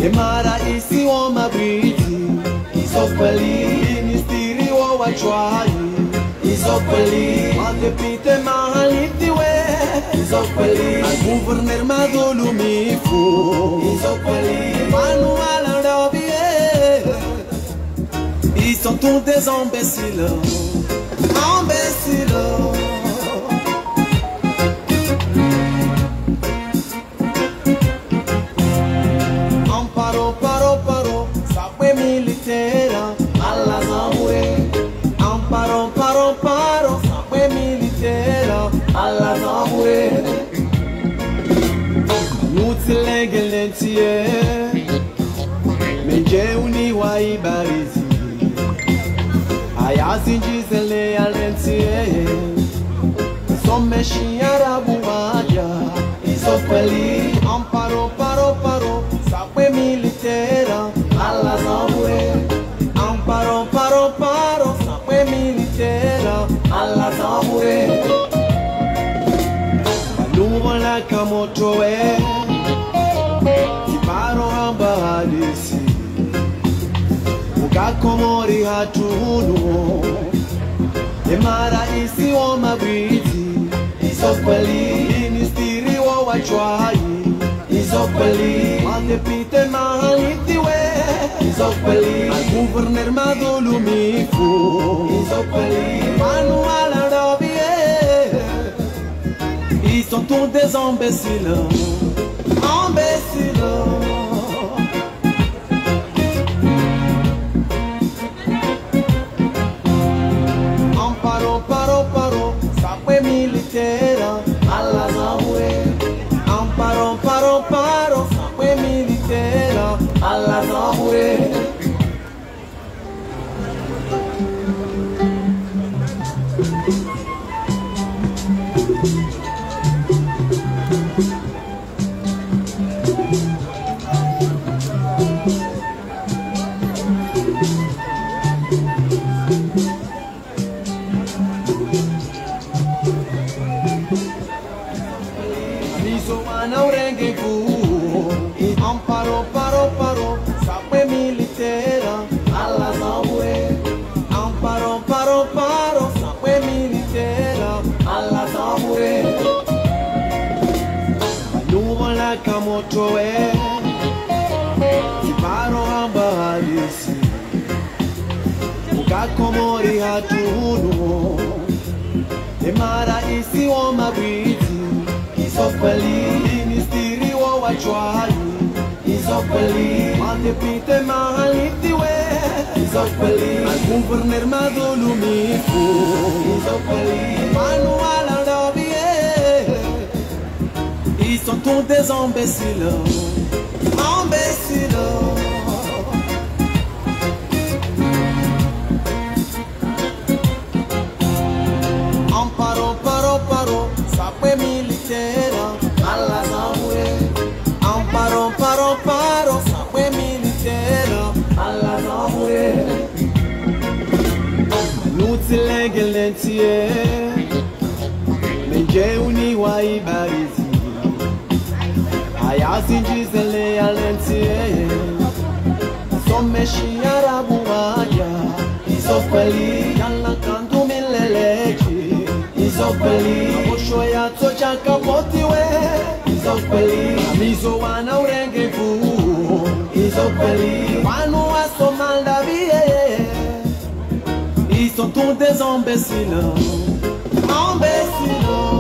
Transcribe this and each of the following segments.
Emara isi wa mabiti Isokweli Nistiri wa wachwai Isokweli Matepite mahalitiwe Isokweli Al-Gouverneur madulumifu Isokweli Manu alandabie Ils sont tous des imbéciles Imbéciles militera alla zamure amparo paro sape militera alla zamure nutile gelentie menje uni wa ibarizi ayazinjizele alentie someshi arabu aja isokweli amparo paro sape militera alla zamure amparo paro sape militera alla zamure Baluwa la kamotoe Kibaro hamba hadisi Mugakomori hatunu Emara isi wa mabiti Isokweli Nistiri wa wachwai Isokweli Matepite mahalitiwe Isokweli Al-Gouverneur madulumifu Isokweli Manu alandabie Ils sont tous des imbéciles Imbéciles Amparo paro Sape militera alla zamure Amparo paro Sape militera alla zamure Amparo paro sape militera alla zamure Amparo paro sape militera alla zamure Baluwa la kamotoe Kibaro hamba halisi Mugakomori hatunu Emara isi wa mabiti Isokweli Nistiri wa wachwai Isokweli Matepite mahalitiwe Isokweli Al-Gouverneur madulumifu Isokweli Manu alandabie Ils sont tous des imbéciles Imbéciles Amparo paro Sape militera alla zamure Amparo paro Sape militera alla zamure Nutile gelentie Menje uni wa ibarizi Ayazinjizele alentie Someshi arabu aja Isokweli Yalla kandu mileleji Isokweli Abosho ya tocha kapotiwe Isokweli Amizo wana urengevu Isokweli Wanu wa somaldabie Ils sont tous des imbéciles Imbéciles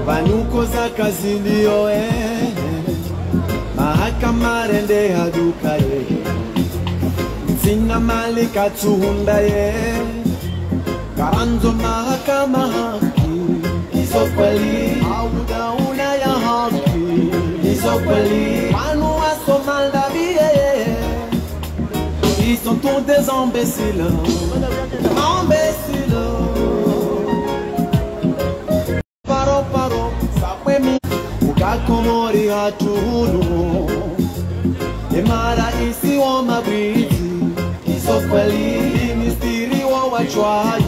Vanukoza kazilio Mahakama rende haduka ye Sina mali katuhunda ye Karanzo mahakama haki Isokweli Auda una ya haki Isokweli Manu aso maldabie Ils sont tous des imbéciles Imbéciles Paro Sape mi Mugakomori hatunu Emara isi wa mabiti Isokweli Nistiri wa wachwai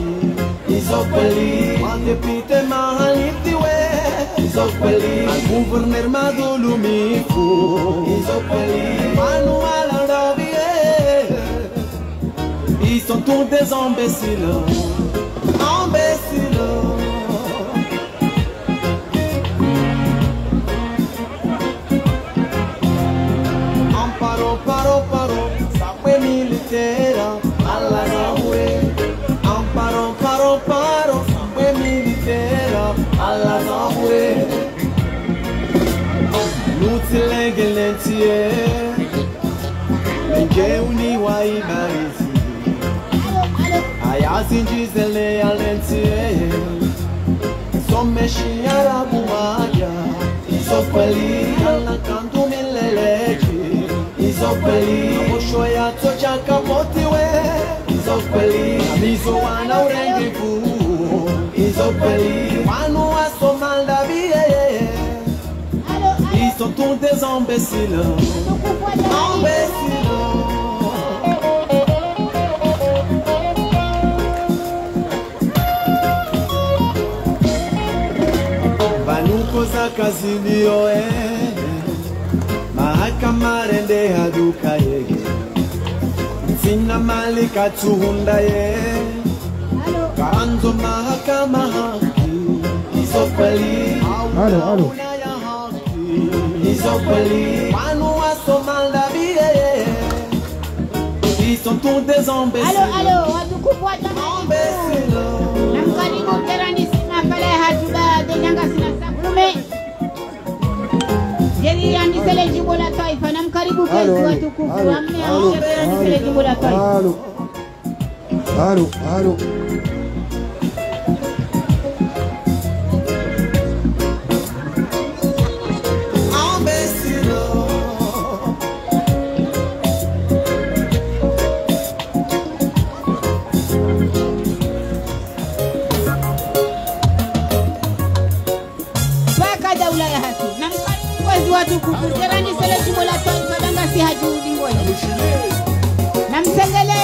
Isokweli, madepite mahalitiwe. Isokweli, gouverneur madulumifu. Isokweli, manuel andavie. Ils sont tous des imbéciles. Imbéciles. Amparo, paro, paro, sapue militera, alla naue. Amparo, paro, paro, sapue militera, alla naue. Nutile gelentie, menge uniwa ibarizi. Ayazi njizele alentie, someshi arabuaya. Isokweli, ala kandu mileleji. Isokweli, mosho ya tocha kapotiwe. Isokweli, mizo wana urengifu. Isokweli, wanu asomal da vie. Ils sont tous des imbéciles. Imbéciles. Vanukoza kazilio mahakama rende haduka yege. Sina mali katuhunda ye. Karanzo mahakama haki. Isokweli. Alo. Isokweli. Manu asomal da vie. Ils sont tous des imbéciles. Alo, watukufu Imbéciles. namkaribu Kerani sina pale hatuba denanga sina sakulume. Jeri andisele jimbo la taifa namkaribu kezi watukufu. Amne andisele jimbo la taifa. Alo. Watukufu Kerani sele jimbo la taifa danga si hajudi ngoja. Namsengele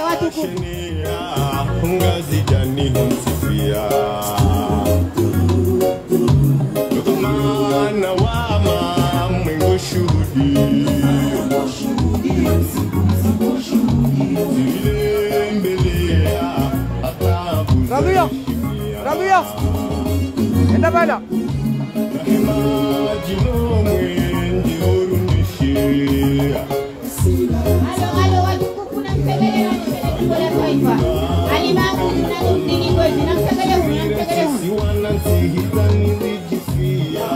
watukufu. Ngazi jani humsifia Lukumana wama mwengo shuhudi Zile mbelea atabu Rabia. Enda bala. Imagino mwenji urundishia Alo watukufu namsengele jimbo la taifa. Alimangu tunadini ngozi namsengele. Siwanansi nilijifia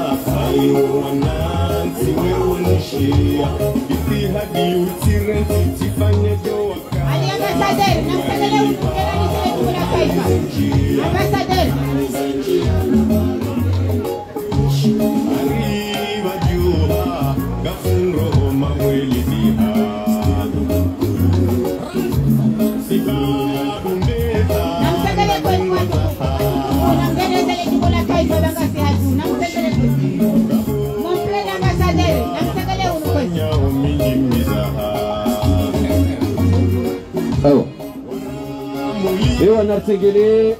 Ayo wanansi weonishia Itihadi utirenti tifanye joaka Ali ambasaderi namsengele Kerani sele jimbo la taifa. Ambasaderi. Arriba jua Gafunro mamweli diha Sibabu meta Namsengele kwenu watukufu. Namsengele sele jimbo la taifa danga si hajudi. Namsengele kwenu. Monple ambasaderi namsengele kwenu. Nyao mingi mizaha Ayo. Ewa nartegele.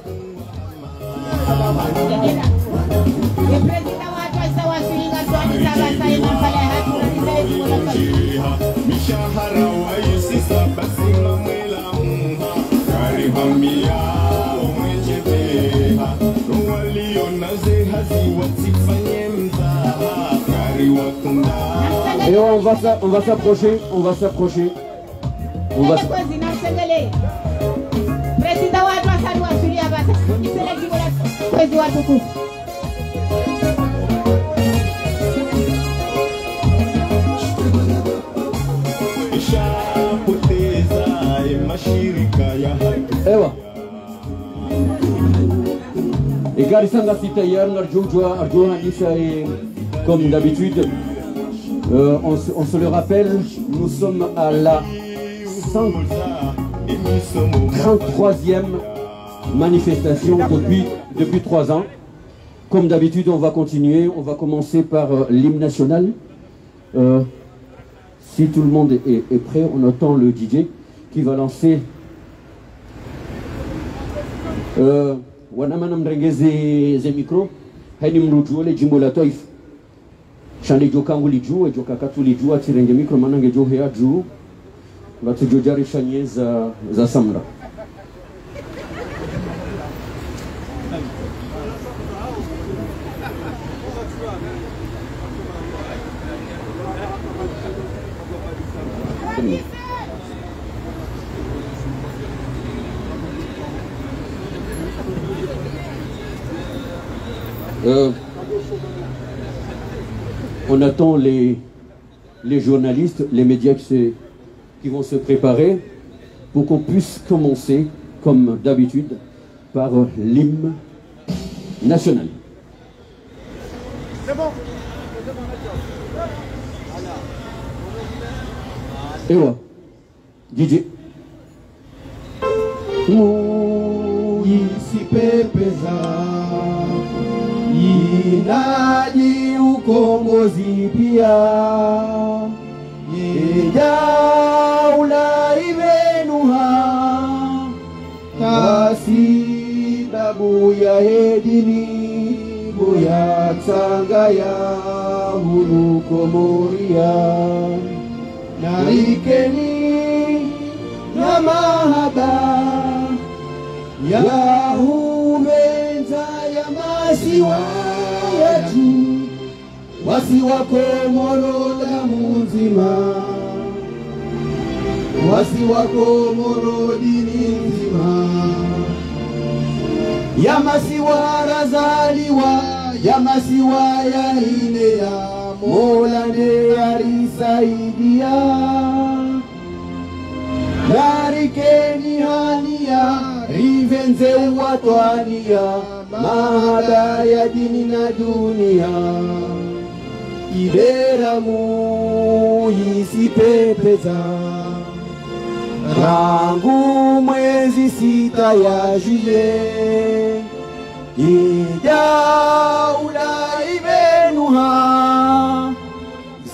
Mishahara waisisa basi mamwela muha Karibamia umwejebeha Walio naze hazi watifanye mzaha Kari wakunda Et on va s'approcher. Président watu wasali wasulia basa isele jimbo la kwezi watukufu. Ishapoteza mashirika ya hatu Ewa. Et Garisanga Citayer, Arjuna Issa, comme d'habitude, on se le rappelle, nous sommes à la 133e manifestation depuis 3 ans. Comme d'habitude, on va continuer. On va commencer par l'hymne national. Si tout le monde est prêt, on attend le DJ qui va lancer Wanamana mrengeze ze micro haini mrujuo le jimbo la Toif shande jokangu lijua joka katu lijua tirenge micro manange johe ya juu batu jojari shanye za samra on attend les journalistes, les médias qui vont se préparer pour qu'on puisse commencer, comme d'habitude, par l'hymne national. C'est bon. Et voilà, DJ. Inaji ukombozi pia Yejaula imenuha Kasi dabu ya hedini Buya tsanga ya huluko moria Narikeni ya mahaba Ya humenza ya masiwa yetu Wasi wako moro damu nzima Wasi wako moro dini nzima Ya masiwa razaliwa Ya masiwa ya hine ya Mola ne ya risaidia Narikeni hania Rivenze watwania Mahada ya dini na dunia Iberamu isipepeza Rangu mwezi sita ya jile Ijaula imenuha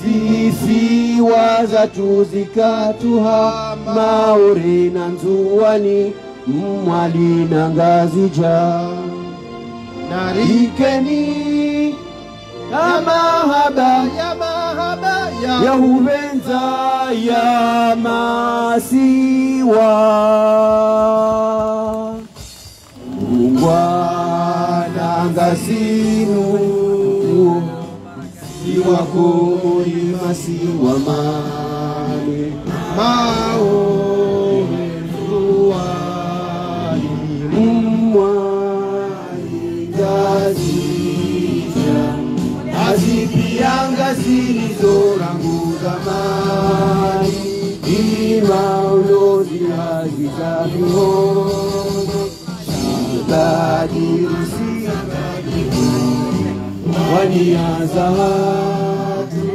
Zisi wazatu zikatuha Maori na nzuwani Mwali na ngazija Narikeni ya mahaba ya huvenza ya masiwa Mungwana ngasinu Siwako masiwa mane Mao Azipianga zilizorangu zamani Ima ulozi haziza mihono Shabadirisi Waniaza hatu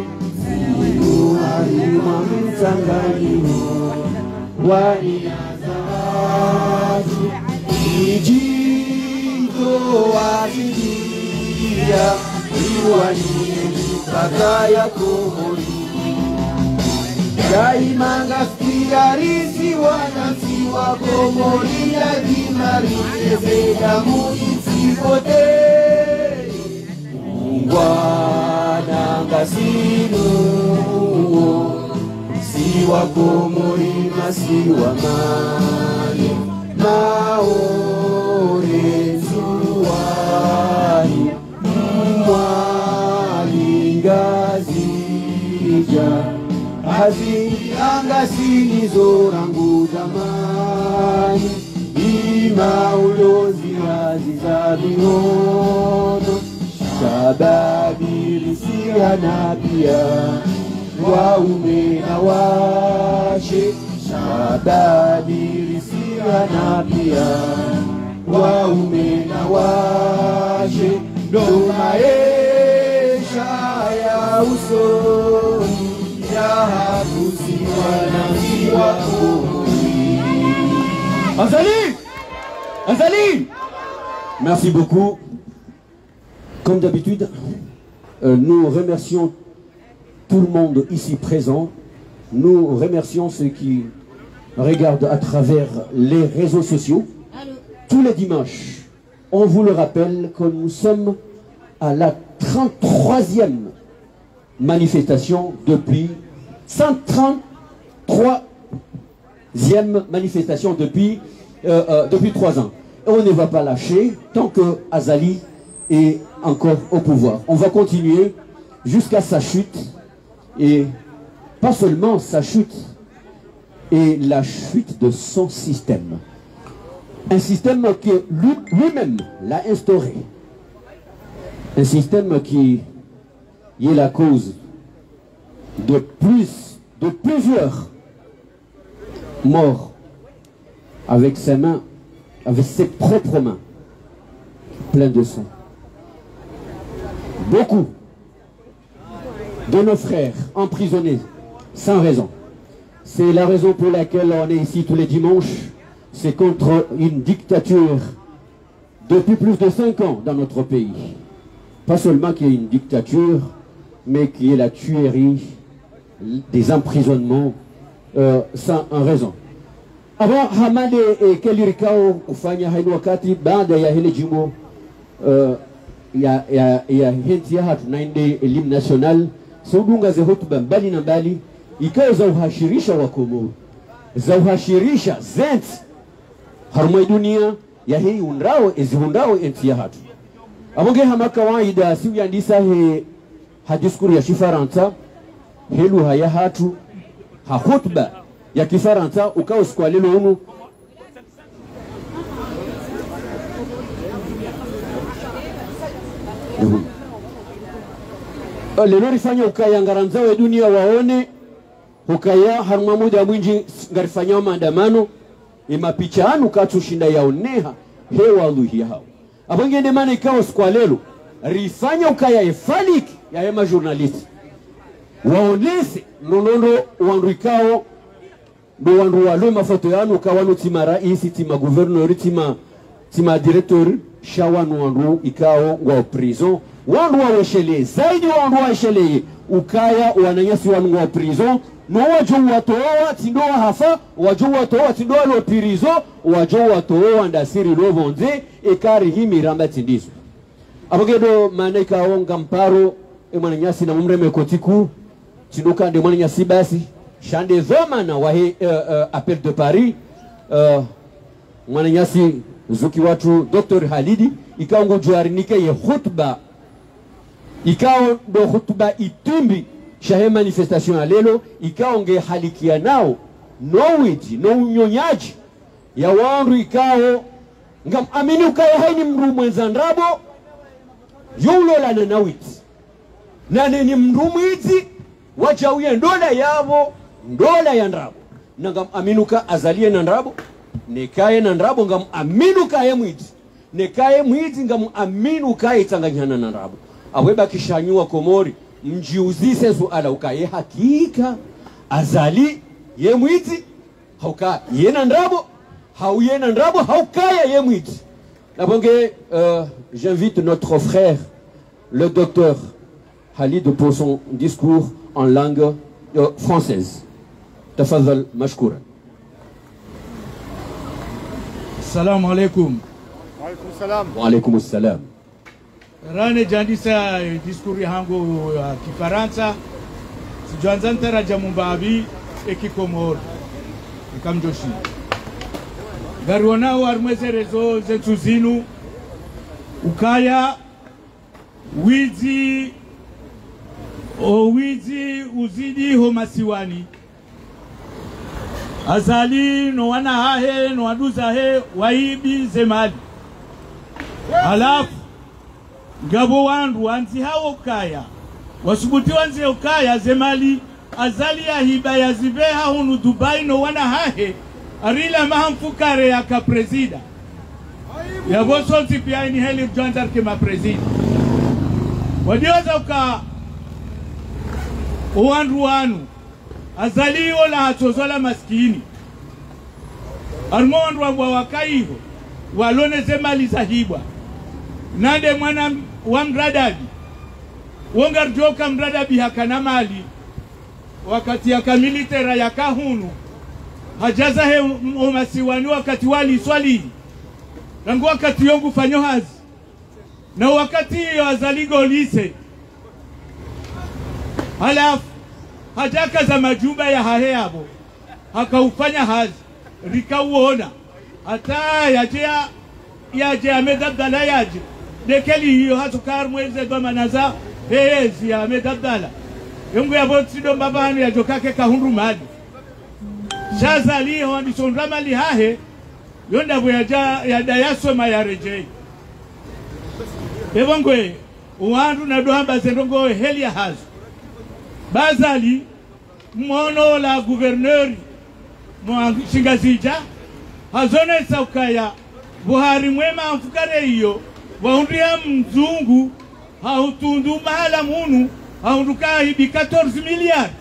Siku harima mtangani Waniaza hatu Ijito wazidia Iwani mpaka ya kumuri Daima ngasikia risi wanasi wa komori Lazima rizeze damu isipote Mungwana ngasinu Si wa komori na si wa mane Maore zuwani Azianga sinizo rangu zamani Ima ulozi haziza mihono Shababirisi hanapia Waume na washe Shababirisi hanapia Waume na washe Domaesha ya usoni Azali. Merci beaucoup. Comme d'habitude, nous remercions tout le monde ici présent. Nous remercions ceux qui regardent à travers les réseaux sociaux. tous les dimanches, on vous le rappelle que nous sommes à la 33e manifestation depuis 133e manifestation depuis 3 ans. Et on ne va pas lâcher tant que Azali est encore au pouvoir. On va continuer jusqu'à sa chute, et pas seulement sa chute, et la chute de son système. Un système que lui-même l'a instauré. Un système qui est la cause de plusieurs morts avec ses mains, avec ses propres mains, pleines de sang. Beaucoup de nos frères emprisonnés sans raison. C'est la raison pour laquelle on est ici tous les dimanches. C'est contre une dictature depuis plus de 5 ans dans notre pays. Pas seulement qu'il y ait une dictature, mais qu'il y ait la tuerie, des emprisonnements sans raison. Avant Hamade et Kelirikao kufanya haini wakati baada ya hili jimbo ya henti ya hatu naende elimu national saudunga ze hotuba mbali na mbali ikawa za uhashirisha wakomo za uhashirisha zent harumai dunia ya hii unrao ezihundao enti ya hatu abonge hama kawaida siu yandisa he hadiskuru ya shifaranta helu haya hatu ha hotuba ya kifaranta ukawa sikuwa lilo unu lelo rifanya ukaya ngaranzawe dunia waone ukaya haruma muda mwinji ngarifanya maandamano imapicha anu katushinda yaoneha hewa luhi hao abongende mana ikawa sikuwa lelo rifanya ukaya efaliki ya hema journalist waonese nonondo wandu ikao do wandu walo mafoto yanu kawanu tima raisi tima gouverneur tima directeur shawanu wandu ikao wa prison wandu wa weshele zaidi wandu wa weshele ukaya wananyasi wandu wa prison no wajo watoa tindoa hafa wajo watoa tindoa lo prison wajo watoa ndasiri lo vonze ekari himi ramba tindizo abogedo maneka onga mparo emwananyasi na umreme kotiku tindoka de mwananyasi basi Chande Zomana wahe appel de Paris mwananyasi zuki watu Dr. Halidi ikao ngujuarinike ye khutba ikao do khutba itumbi shahe manifestation alelo ikao nge halikia nao nowiti no unyonyaji ya wandu ikao ngam amini ukaya haini mru mwenzandrabo yulola na nawiti nane ni mru mwiti wajauye ndola yavo ndola ya ndrabo ngam aminuka azalie na ndrabo nekaye na ndrabo ngam aminuka ye mwiti nekaye mwiti ngam aminuka itanganyana na ndrabo aweba kishanyua Komori mjiuzise suala ukaye hakika azali ye mwiti hauka ye na ndrabo hauye na ndrabo haukaya ye mwiti nabonge j'invite notre frère le docteur Halid pour son discours en langue française. Tafadhal mashkura. Assalamu alaikum. Wa alaikum salam. Wa alaikum salam. Rane jandisa diskuri hangu Kifaransa. Sijuanzantara jamumbabi ekikomor. Ikamjoshi. Garuana warmweze rezo zentuzinu. Ukaya wizi owizi uzidi homasiwani azali no wana hahe no aduza he waibi zemali alafu gabo wandu wanzi hao kaya wasubuti wanzi ukaya zemali azali ya hiba ya zibeha hunu Dubai no wana hahe arila mahamfukare ya kaprezida ya vosolti pia ini heli mjuanzar kema prezida wadioza uka uwandu wanu azaliwo la hatozola maskini armondu wa wakaiho walone zemali zahibwa nande mwana wa mradabi wongar joka mradabi hakana mali wakati ya kamilitera ya kahunu hajaza he umasiwani wakati wali swali nangu wakati yongu fanyo hazi na wakati azaligo lise halafu hajaka za majumba ya hahe habo hakaufanya hazi rikauona hata yaje Ahmed Abdalla yaje dekeli hiyo hatukar mweze doma naza hezi ya Ahmed Abdalla yungu ya botsido mbabani ya jokake kahundu mali shaza liho ni sonrama lihahe yonda ya dayasoma ya rejei ebongwe uwandu na dohamba zendongo heli ya hazu bazali mwono la guverneri Shingazija hazone saukaya Buhari mwema amfukare hiyo waundia mzungu hautundu mahala munu haunduka hibi 14 miliari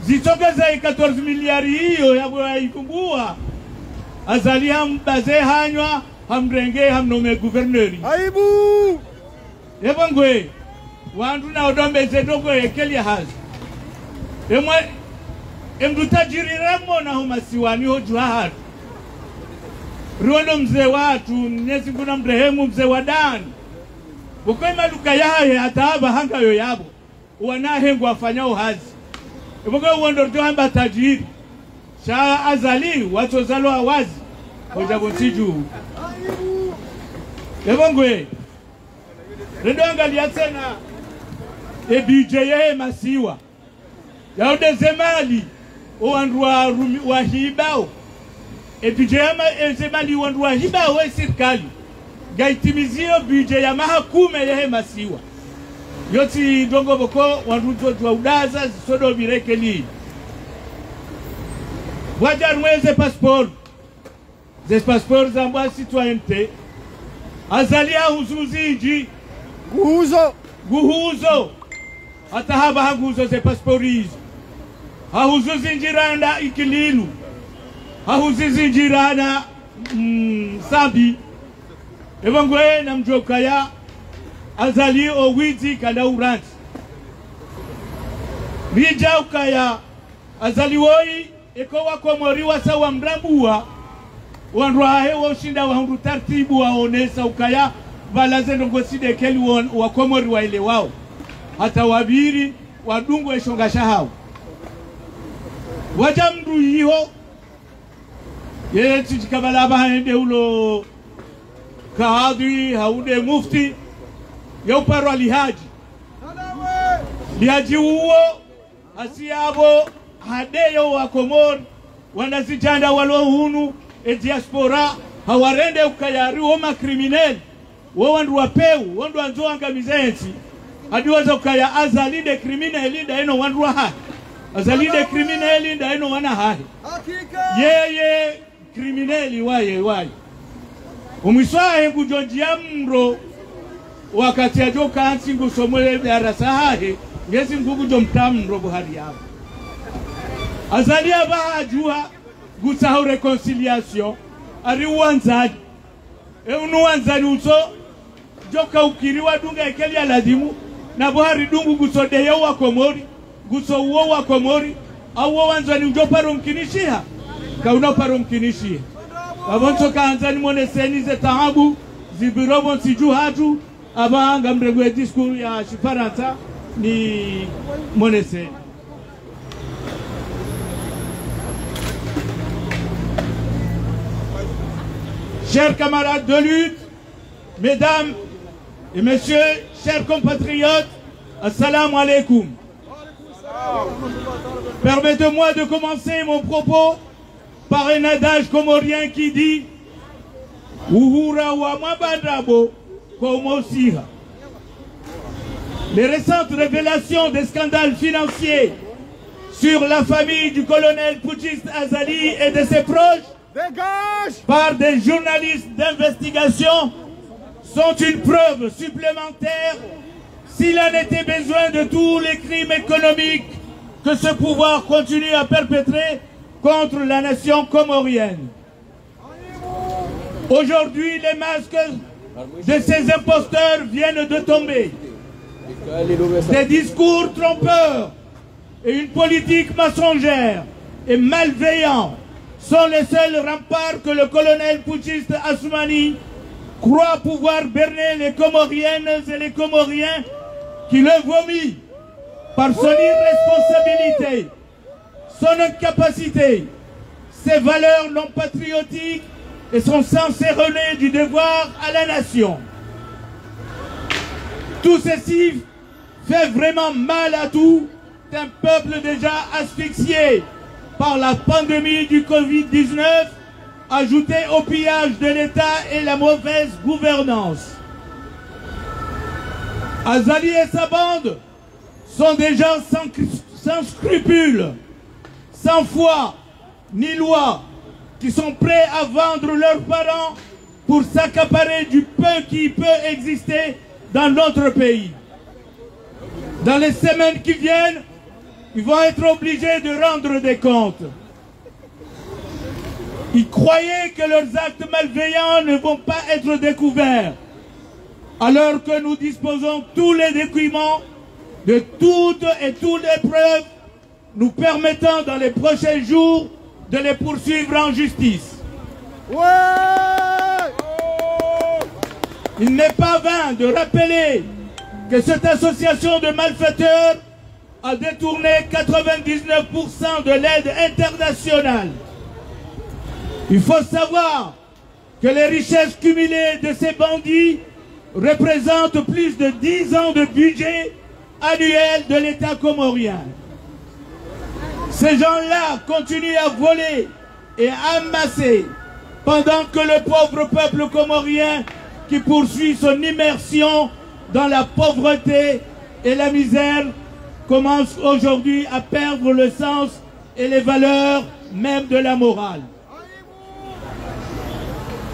zitokeza 14 miliari hiyo ya ikumbua azali hambaze hanywa hamrenge hamnome guverneri aibu ebongwe wandu na odombe zedogo ekeli hazi emdutajiri remo na humasiwani hoju hatu ruono mzee watu mnyezi kuna mrehemu mzee wadani bukwema luka yahe hata haba hanga yoyabo wanahengu wafanyao hazi ebogwe uondo johamba tajiri shaa azali watu zalo awazi hojabu nsiju ebongwe rendo angalia tena ebijeye masiwa yaude zemali owandu wa hibao ebijema zemali owandu wa hibao wa serikali gaitimizio bije ya mahakume yehe masiwa yoti dongo boko wandu wa udaza sodo birekeli wajar mweze passport des passports za mwa citoyenneté azalia huzuzinji guhuzo hata haba hanguzo ze passporizo hahuzuzinjirana ikililu hahuzuzinjirana sabi ebongwe na mjoka ya azali owiti kada uranti rija ukaya azali woi eko wakomori wasa wa mrambua wanruahe washinda wa tartibu waonesa ukaya balaze ngoside keli wakomori wa ile wao hata wabiri wadungu eshongasha hao wajamdu hiyo yeti kabala bahende ulo kaadhi haude mufti yoparo alihaji lihaji huo asiabo hadeyo wa Komori wanazijanda walohunu diaspora hawarende ukayari woma krimineli wandu wapeu wandu wanzoanga mizensi adiwaza ukaya azalide krimineli ndaino wandu wahahe azalide krimineli ndaino wanahahe yeye krimineli waye umwiswahe kujonjia mro wakati ajoka ansi ngusomole darasa hahe ngezi ngukujo mtamro Buhari yabo azalia baha jua gutaho reconciliation ari wanzaji unuwanzani uso joka ukiriwa dunga ekeli ya lazimu na Buhari dungu gusodeyo wa Komori guso uo wa Komori au wanzani ujoparo mkinishia kauna paro mkinishia abonso kaanzani mone seni ze tahabu zibirobo siju hatu abanga mregwe diskuru ya shifaranta ni mone seni Chers camarades de lutte, mesdames et messieurs, chers compatriotes, assalamu alaikum. Permettez-moi de commencer mon propos par un adage comorien qui dit Uhura wa mabadrabo komosiha. Les récentes révélations des scandales financiers sur la famille du colonel putschiste Azali et de ses proches par des journalistes d'investigation sont une preuve supplémentaire, s'il en était besoin, de tous les crimes économiques que ce pouvoir continue à perpétrer contre la nation comorienne. Aujourd'hui, les masques de ces imposteurs viennent de tomber. Des discours trompeurs et une politique mensongère et malveillante sont les seuls remparts que le colonel putschiste Assoumani croit pouvoir berner les Comoriennes et les Comoriens qui le vomit par son irresponsabilité, son incapacité, ses valeurs non patriotiques et son sens erroné du devoir à la nation. Tout ceci fait vraiment mal à tout un peuple déjà asphyxié par la pandémie du Covid-19, ajouté au pillage de l'État et la mauvaise gouvernance. Azali et sa bande sont des gens sans scrupules, sans foi ni loi, qui sont prêts à vendre leurs parents pour s'accaparer du peu qui peut exister dans notre pays. Dans les semaines qui viennent, ils vont être obligés de rendre des comptes. Ils croyaient que leurs actes malveillants ne vont pas être découverts, alors que nous disposons tous les documents de toutes et toutes les preuves nous permettant dans les prochains jours de les poursuivre en justice. Il n'est pas vain de rappeler que cette association de malfaiteurs a détourné 99% de l'aide internationale. Il faut savoir que les richesses cumulées de ces bandits représentent plus de 10 ans de budget annuel de l'État comorien. Ces gens-là continuent à voler et à amasser pendant que le pauvre peuple comorien qui poursuit son immersion dans la pauvreté et la misère commence aujourd'hui à perdre le sens et les valeurs même de la morale.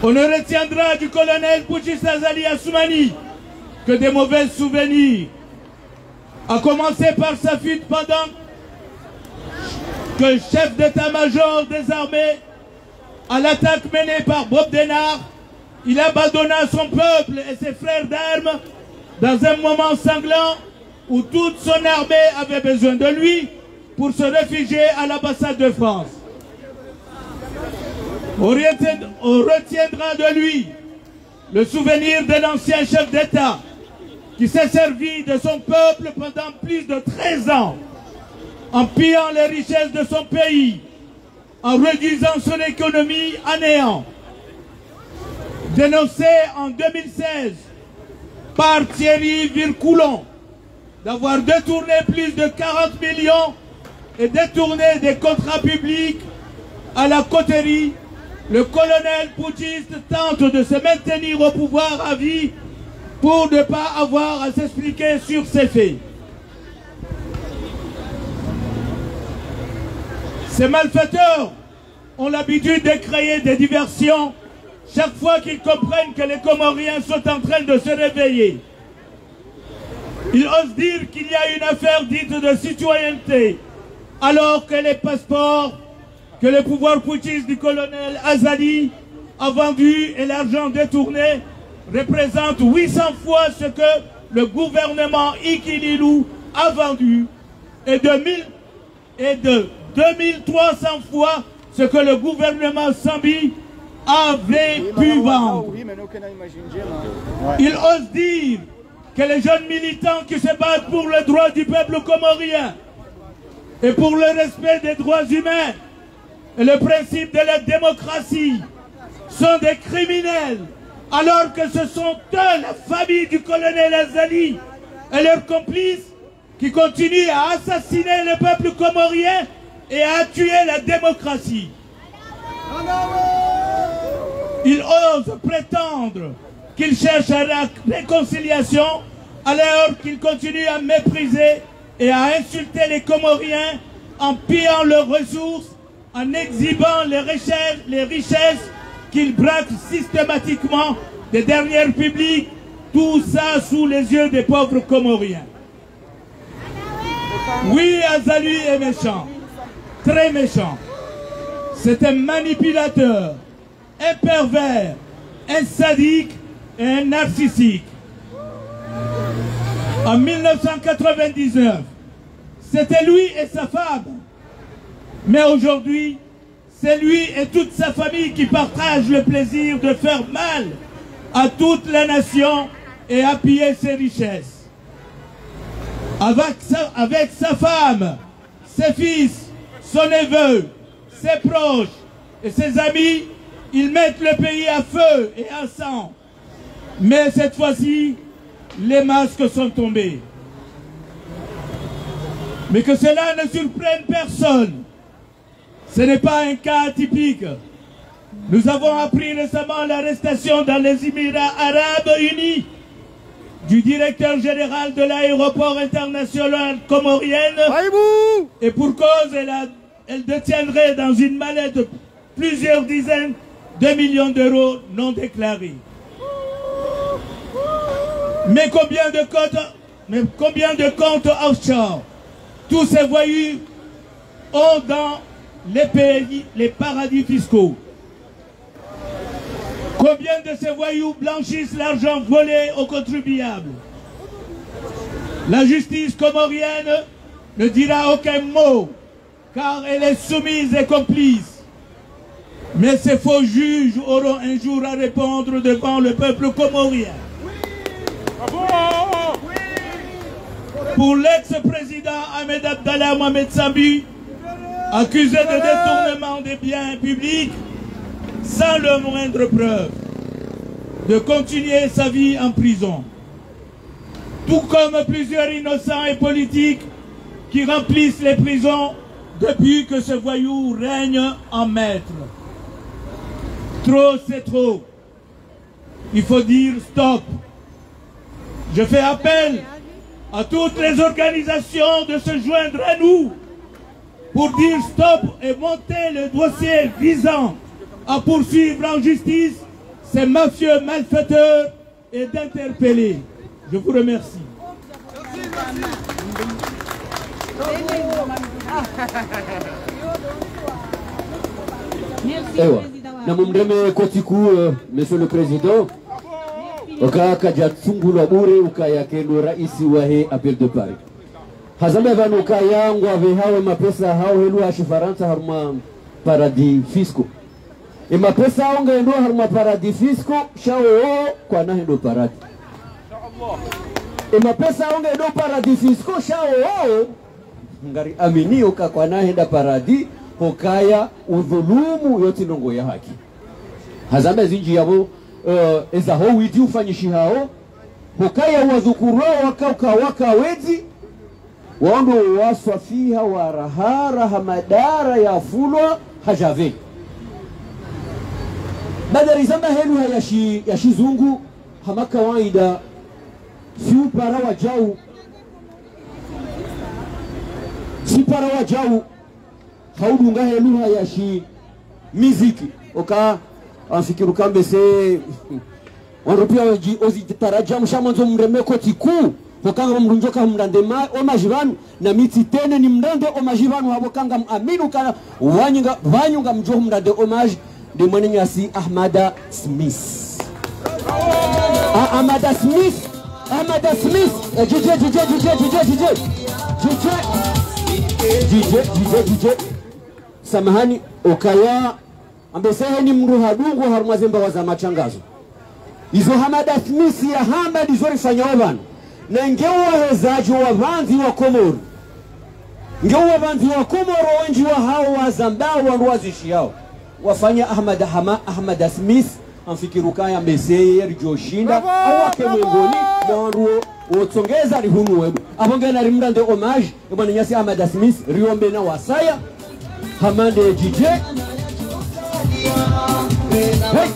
On ne retiendra du colonel putschiste Azali Assoumani que des mauvais souvenirs, à commencer par sa fuite pendant que chef d'état-major des armées, à l'attaque menée par Bob Denard, il abandonna son peuple et ses frères d'armes dans un moment sanglant où toute son armée avait besoin de lui pour se réfugier à l'ambassade de France. On retiendra de lui le souvenir de l'ancien chef d'État qui s'est servi de son peuple pendant plus de 13 ans, en pillant les richesses de son pays, en réduisant son économie à néant. Dénoncé en 2016 par Thierry Vircoulon d'avoir détourné plus de 40 millions et détourné des contrats publics à la coterie, le colonel putschiste tente de se maintenir au pouvoir à vie pour ne pas avoir à s'expliquer sur ses faits. Ces malfaiteurs ont l'habitude de créer des diversions chaque fois qu'ils comprennent que les Comoriens sont en train de se réveiller. Ils osent dire qu'il y a une affaire dite de citoyenneté, alors que les passeports que le pouvoir putschiste du colonel Azali a vendus et l'argent détourné représentent 800 fois ce que le gouvernement Ikililou a vendu et de 2300 fois ce que le gouvernement Sambi avait pu vendre. Il ose dire que les jeunes militants qui se battent pour le droit du peuple comorien et pour le respect des droits humains et le principe de la démocratie sont des criminels, alors que ce sont eux, la famille du colonel Azali et leurs complices, qui continuent à assassiner le peuple comorien et à tuer la démocratie. Ils osent prétendre qu'ils cherchent à la réconciliation alors qu'ils continuent à mépriser et à insulter les Comoriens en pillant leurs ressources, en exhibant les richesses qu'ils braquent systématiquement des dernières publiques, tout ça sous les yeux des pauvres Comoriens. Oui, Azali est méchant, très méchant. C'est un manipulateur, un pervers, un sadique et un narcissique. En 1999, c'était lui et sa femme. Mais aujourd'hui, c'est lui et toute sa famille qui partagent le plaisir de faire mal à toute la nation et à piller ses richesses. Avec sa femme, ses fils, son neveu, ses proches et ses amis, ils mettent le pays à feu et à sang. Mais cette fois-ci, les masques sont tombés. Mais que cela ne surprenne personne, ce n'est pas un cas atypique. Nous avons appris récemment l'arrestation dans les Émirats Arabes Unis du directeur général de l'aéroport international comorien. Et pour cause, elle détiendrait dans une mallette plusieurs dizaines de millions d'euros non déclarés. Mais combien de comptes offshore tous ces voyous ont dans les paradis fiscaux? Combien de ces voyous blanchissent l'argent volé aux contribuables? La justice comorienne ne dira aucun mot, car elle est soumise et complice. Mais ces faux juges auront un jour à répondre devant le peuple comorien. Pour l'ex-président Ahmed Abdallah Mohamed Sambi, accusé de détournement des biens publics, sans le moindre preuve, de continuer sa vie en prison. Tout comme plusieurs innocents et politiques qui remplissent les prisons depuis que ce voyou règne en maître. Trop, c'est trop. Il faut dire stop. Je fais appel à toutes les organisations de se joindre à nous pour dire stop et monter le dossier visant à poursuivre en justice ces mafieux malfaiteurs et d'interpeller. Je vous remercie. Monsieur le Président, Kaja Tsungulu Abure ukaya kendo raisi wa he appel de Paris. Hazame vanu kaya ngwa hawe mapesa hao helu ashifaransa haruma paradis fisco. E mapesa onga endo haruma paradis fisco shao kwa na hendo paradis. E mapesa onga endo paradis fisco shao ngari amini uka kwa na henda paradis hokaya udhulumu yote nongo ya haki. Hazame zinji yabo eza ho widi ufanyishi hao hukaya wazukuru waka wezi waondo waswa fiha warahara hamadara ya fulwa hajave badari zamba helu ya shizungu hama kawaida si para wajau haudunga helu ya shi miziki oka anfikiru kambe se wanropia ozi tarajamu shamanzo mremeko tiku hokanga mrunjoka mrandema omajivanu na miti tene ni mrande omajivanu habokanga aminu kana wanyunga mjoho mrande omaj de mwenyasi Ahmada Smith. Ahmada Smith DJ samahani okaya ambesehe ni mruhadungu harumazemba wa za machangazo. Izo Ahmada Smith ya Hamad izorifanya wabana. Na ngewa hezaji wa vanzi wa Komoro. Ngewa vanzi wa Komoro wenji wa hao wa Zambao wa ruwazishi yao. Wafanya Ahmada Smith amfikiru kaya mbeseye rijoshinda. Awake mwengoni mwanruo uotsongeza rihunu webu. Abonge na rimrande homage. Mbwana nyasi Ahmada Smith riombe na wasaya. Hamande DJ. Hey.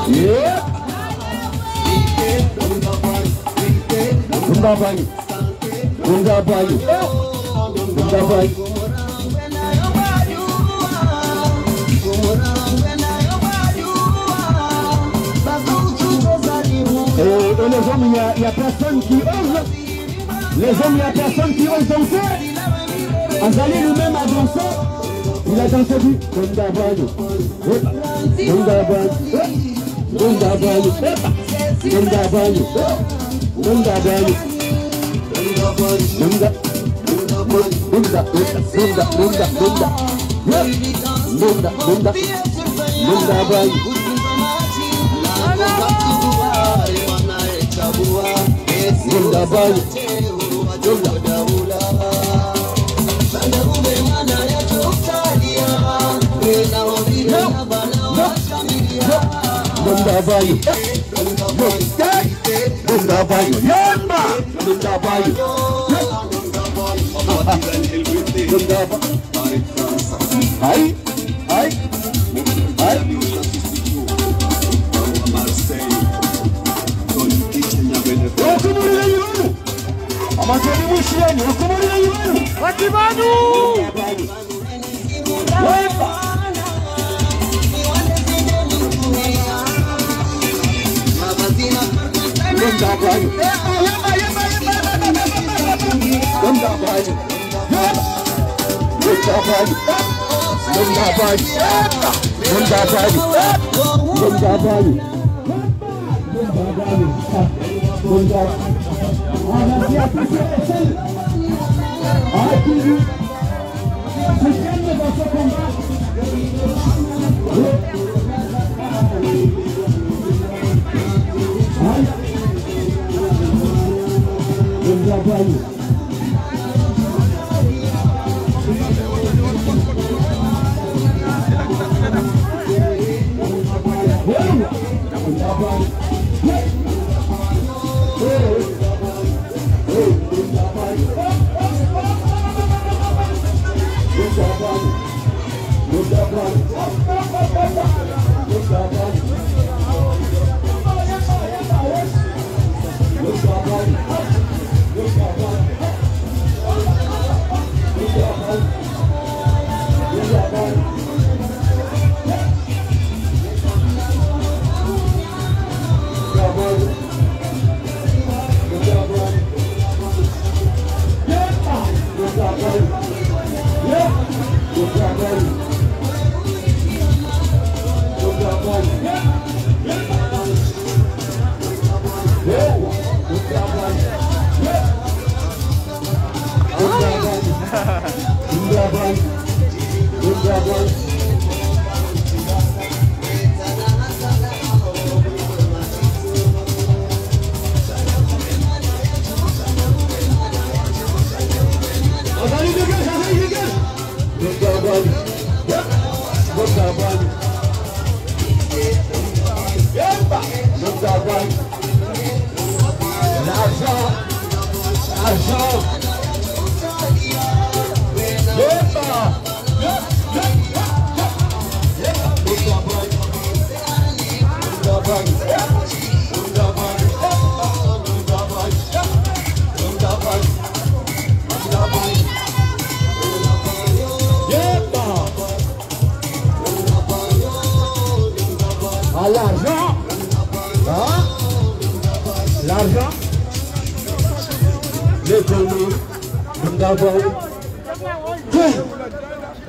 Yeah. Bundabanyi. Et les hommes, il y a personne qui ose. Les hommes, il y a personne qui ose danser. Azali lui-même a dansé. Il a dansé du Bundabanyi. Bunda.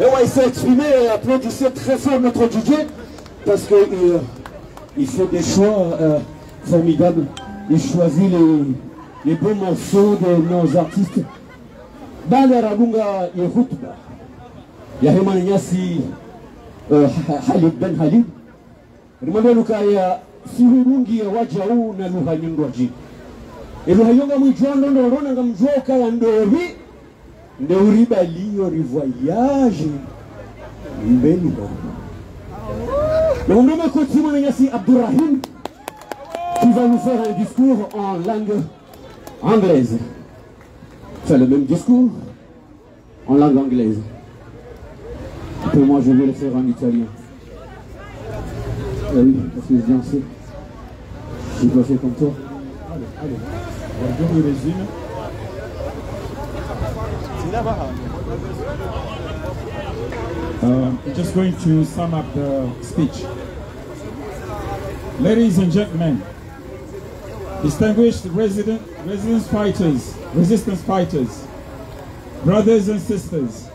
Et ouais, il s'est exprimé, applaudissez très fort notre DJ, parce qu'il fait des choix formidables. Il choisit les bons morceaux de nos artistes. Baada ya Ragunga ya hutuba ya Hemani Nyasi Halid Ben Halid rimwenduka ya sihurungi ya waja huu na lugha nyingwa jini lugha yonga mwijondo ndorona nga mjoka ya ndori ndeuri baliyo rivoyage mbeni ndo le monde continue Hemani Nyasi Abdurrahim qui va nous faire un discours en langue anglaise. Fait le même discours en langue anglaise. Et moi je vais le faire en italien. Eh oui, parce que je viens aussi. Je dois faire comme toi. Allez. Buongiorno Regina. I'm just going to sum up the speech. Ladies and gentlemen, distinguished resistance fighters, brothers and sisters,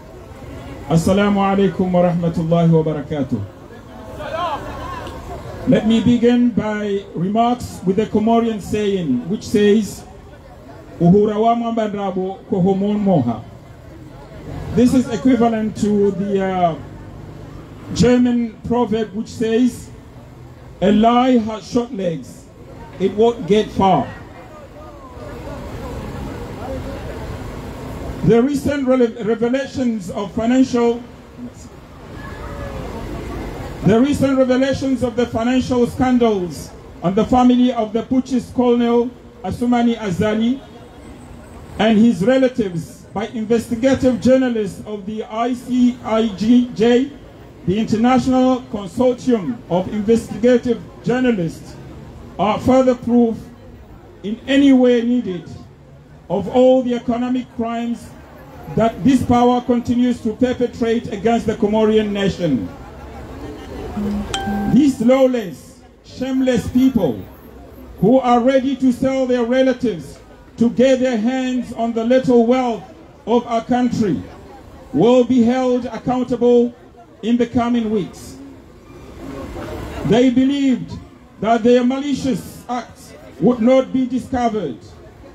Assalamu alaikum wa rahmatullahi wa barakatuh. Let me begin by remarks with the Comorian saying, which says, Uhurawa Bandrabo Kohomon Moha. This is equivalent to the German proverb which says, a lie has short legs, it won't get far. The recent revelations of the financial scandals on the family of the putschist Colonel Assoumani Azali and his relatives by investigative journalists of the ICIJ, the International Consortium of Investigative Journalists, are further proof in any way needed of all the economic crimes that this power continues to perpetrate against the Comorian nation. These lawless, shameless people who are ready to sell their relatives to get their hands on the little wealth of our country will be held accountable in the coming weeks. They believed that their malicious acts would not be discovered,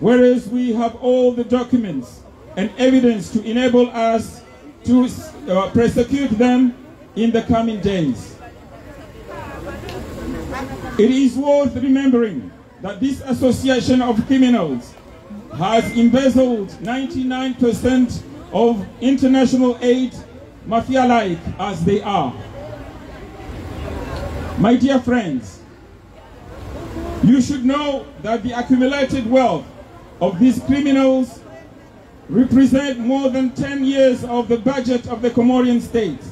whereas we have all the documents and evidence to enable us to prosecute them in the coming days. It is worth remembering that this association of criminals has embezzled 99% of international aid, mafia-like as they are. My dear friends, you should know that the accumulated wealth of these criminals represent more than 10 years of the budget of the Comorian state.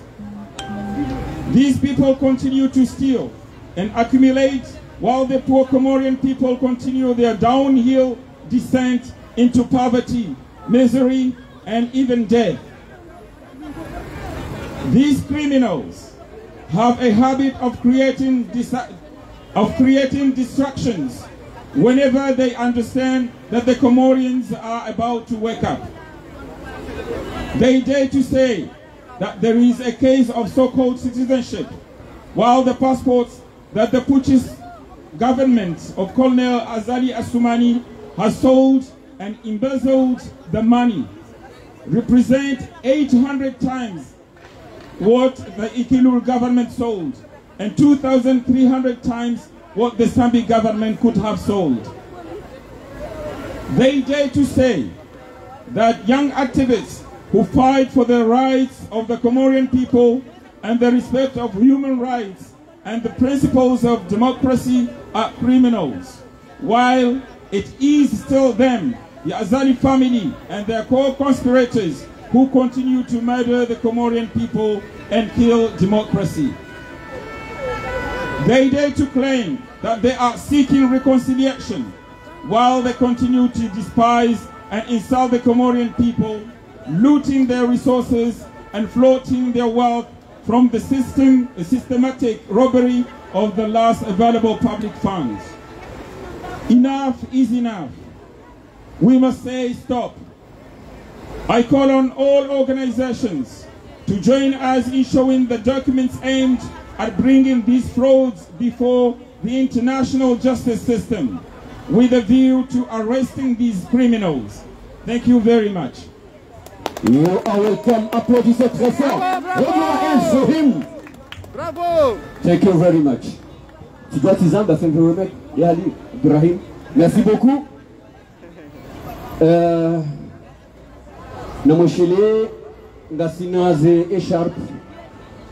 These people continue to steal and accumulate while the poor Comorian people continue their downhill descent into poverty, misery, and even death. These criminals have a habit of creating distractions whenever they understand that the Comorians are about to wake up. They dare to say that there is a case of so-called citizenship, while the passports that the putschist government of Colonel Azali Assoumani has sold and embezzled the money represent 800 times what the Ikilul government sold and 2,300 times what the Sambi government could have sold. They dare to say that young activists who fight for the rights of the Comorian people and the respect of human rights and the principles of democracy are criminals, while it is still them, the Azali family and their co-conspirators, who continue to murder the Comorian people and kill democracy. They dare to claim that they are seeking reconciliation while they continue to despise and insult the Comorian people, looting their resources and floating their wealth from the systematic robbery of the last available public funds. Enough is enough. We must say stop. I call on all organizations to join us in showing the documents aimed at bringing these frauds before the international justice system with a view to arresting these criminals. Thank you very much. You are welcome. Applaudissez très fort. Bravo. Thank you very much. Thank you very much. Ibrahim. Merci beaucoup. Namoshele, ngasina ze écharpe,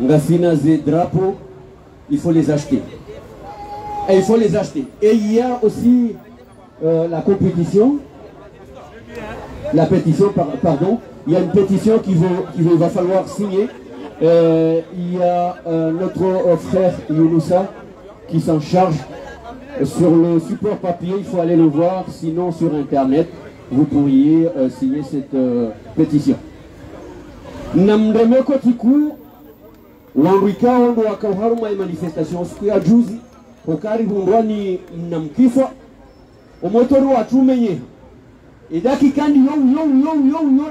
ngasina ze drapeau, il faut les acheter. Et il faut les acheter. Et il y a aussi la compétition, la pétition, pardon. Il y a une pétition qu'il va falloir signer. Il y a notre frère Younoussa qui s'en charge. Sur le support papier, il faut aller le voir, sinon sur internet, vous pourriez signer cette pétition. Namdeme kotiku wanrika wangu wakauharuma manifestation siku ya juzi hokari hundwani namkifa omotori watumenye idaki kandi yo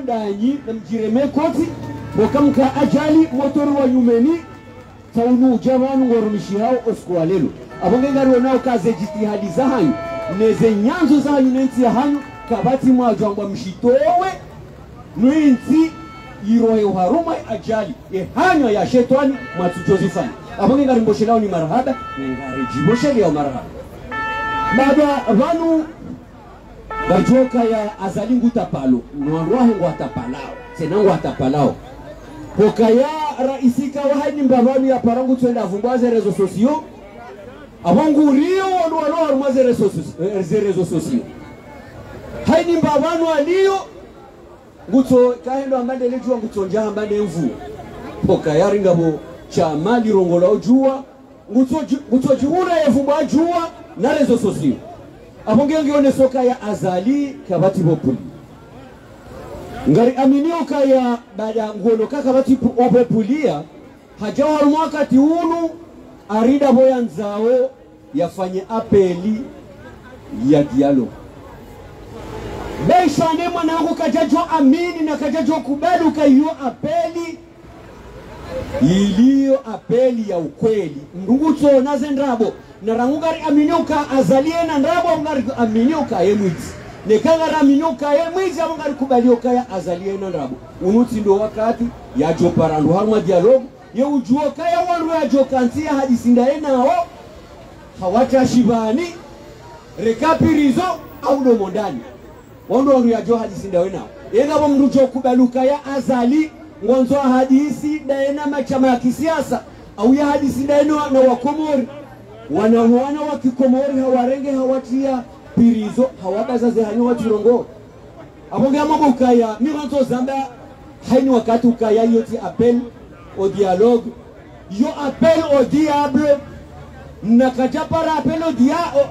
danyi namjireme koti bokamka ajali motori wa nyumeni taunu jabanu ngorumishi hao oskualelo abongengari wanao kaze jitihadi za hanyu neze nyanzo za hanyu nenti ya hanyu kabati mwajwangwa mshitowe nuinti iroe uharuma ajali hanywa ya shetani matujozifanya abonge ngari mboshelao ni marhaba ngari jiboshelao marhaba baada vanu bajoka ya azalingu tapalo nwanwahe ngwatapalao senangu atapalao pokaya raisika wahani mbavanu ya parangu twenda avungwaze rezo sosio abongu rio wano harumaze rezo sosio haini mbavanu alio nguto kahendo ambande lejua nguto njaha ambande mvu pokaya ringabo cha mali rongola ujua nguto jihura ya vumba jua na rezo sosio abonge ngione soka ya azali kabati bopuli ngari aminio kaya baada ngono kabati opepulia hajawa mwakati unu arida boya nzao yafanye apeli ya dialogue Beishane mwanangu kajajo amini na kajajo kubali kayo apeli iliyo apeli ya ukweli ndunguto nazendrabo narangugari aminyoka azalie na ndrabo ngari aminyoka yemwizi nekangara aminyoka yemwizi ngari kubalioka ya azalie na ndrabo unuti ndo wakati ya joparandu harma dialogue ye ujuoka ya wandu ya jokantia hadisinda enao hawata shibani rekapirizo au domondani wandu ya jo hadisinda enao yenga mrujo kubaluka ya azali ngonzo hadisi daena machama ya kisiasa au ya hadisi daena na wakomori wanawana wa kikomori hawarenge hawatia pirizo hawabazaze hanyo watirongo abonge amabuka ya miranto zamba haini wakati ukaya yoti appel au dialogue yo appel au diable nakaja para appel au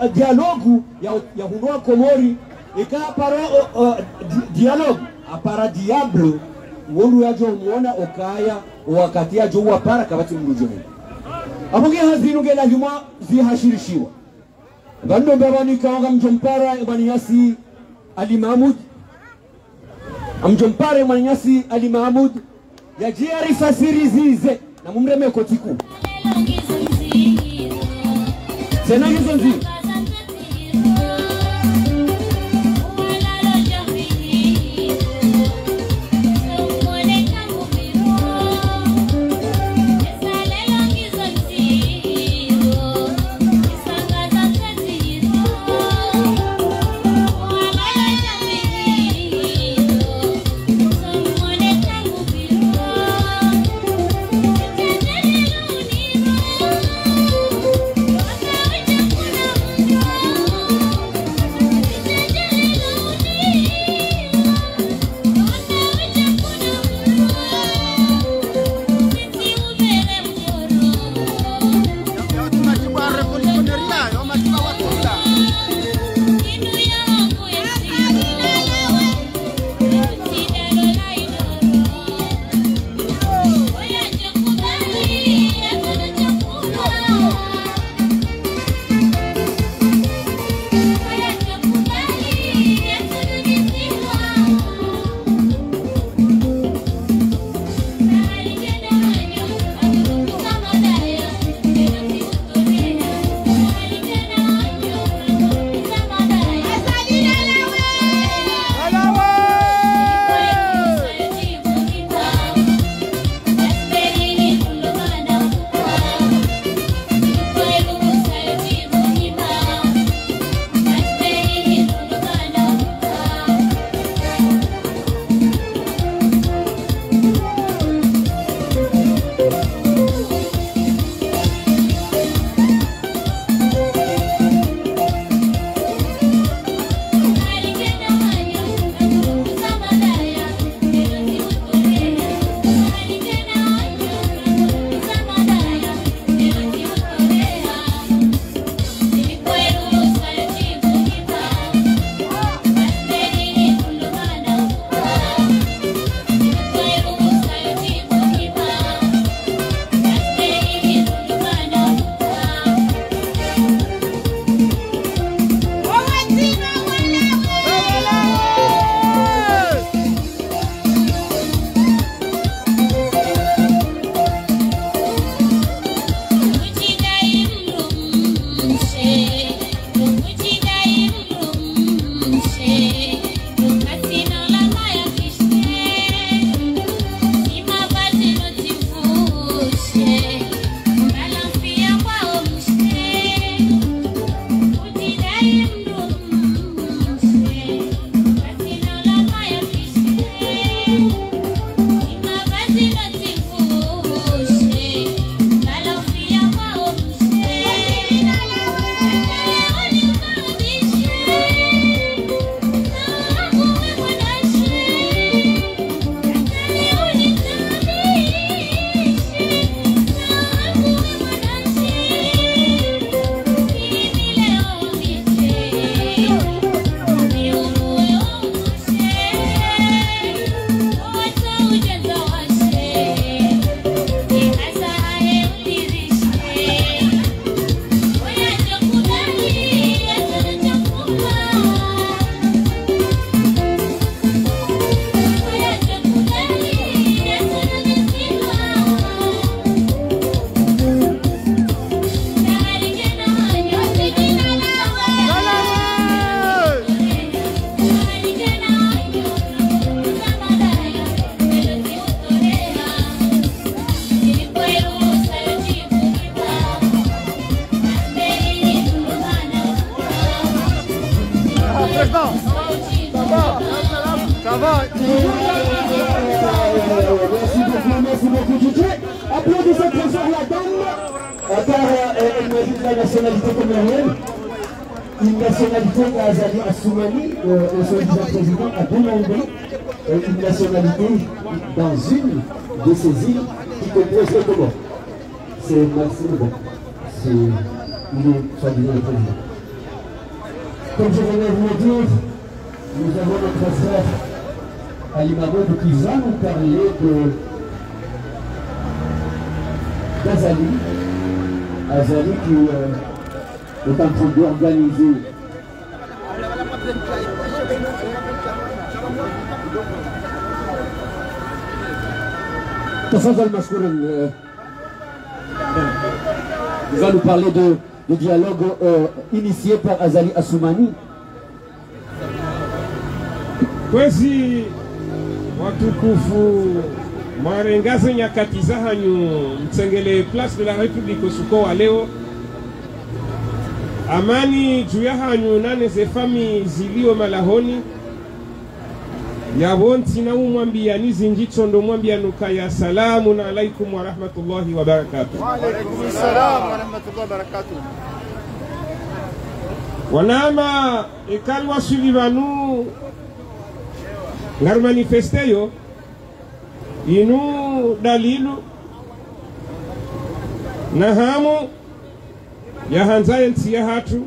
dialogue ya hunwa komori ika para dialogue apara diable wolu ya jo muona okaya wakati ya jo wapara kabati mrujo abonge hazinu ngela huma zihashirishiwa bando babani kaonga mjompara Manyasi Ali Mahmud amjompare Manyasi Ali Mahmud ya jiari fasiri zize na mumreme kotiku sena hizo nzi Merci beaucoup, Titi. Applaudissez très fort la dame, car elle mérite la nationalité comorienne. Une nationalité qu'Azali Assoumani, le soi-disant président, a demandé une nationalité dans une de ces îles qui composent le Comore. C'est Maxime Bon. Il est soi-disant le président. Comme je venais de vous le dire, nous avons notre frère Ali Mahmoud qui va nous parler d'Azali. Azali qui est en train d'organiser il va nous parler de dialogue initié par Azali Assoumani. Kwezi watukufu mwarengaze nyakati za hanyu mtsengele Place de la République usuko wa leo amani juu ya hanyu nane ze fami zilio malahoni ya wonti na umwambia nizi njito ndo mwambia nukaya salamu na alaikum wa rahmatullahi wa barakatuh. Wa alaikum salam wa rahmatullahi wa barakatuh. Wanama ekalwa sulivanu ngar manifeste yo inu dalilu na hamu ya hanzaye ntiya hatu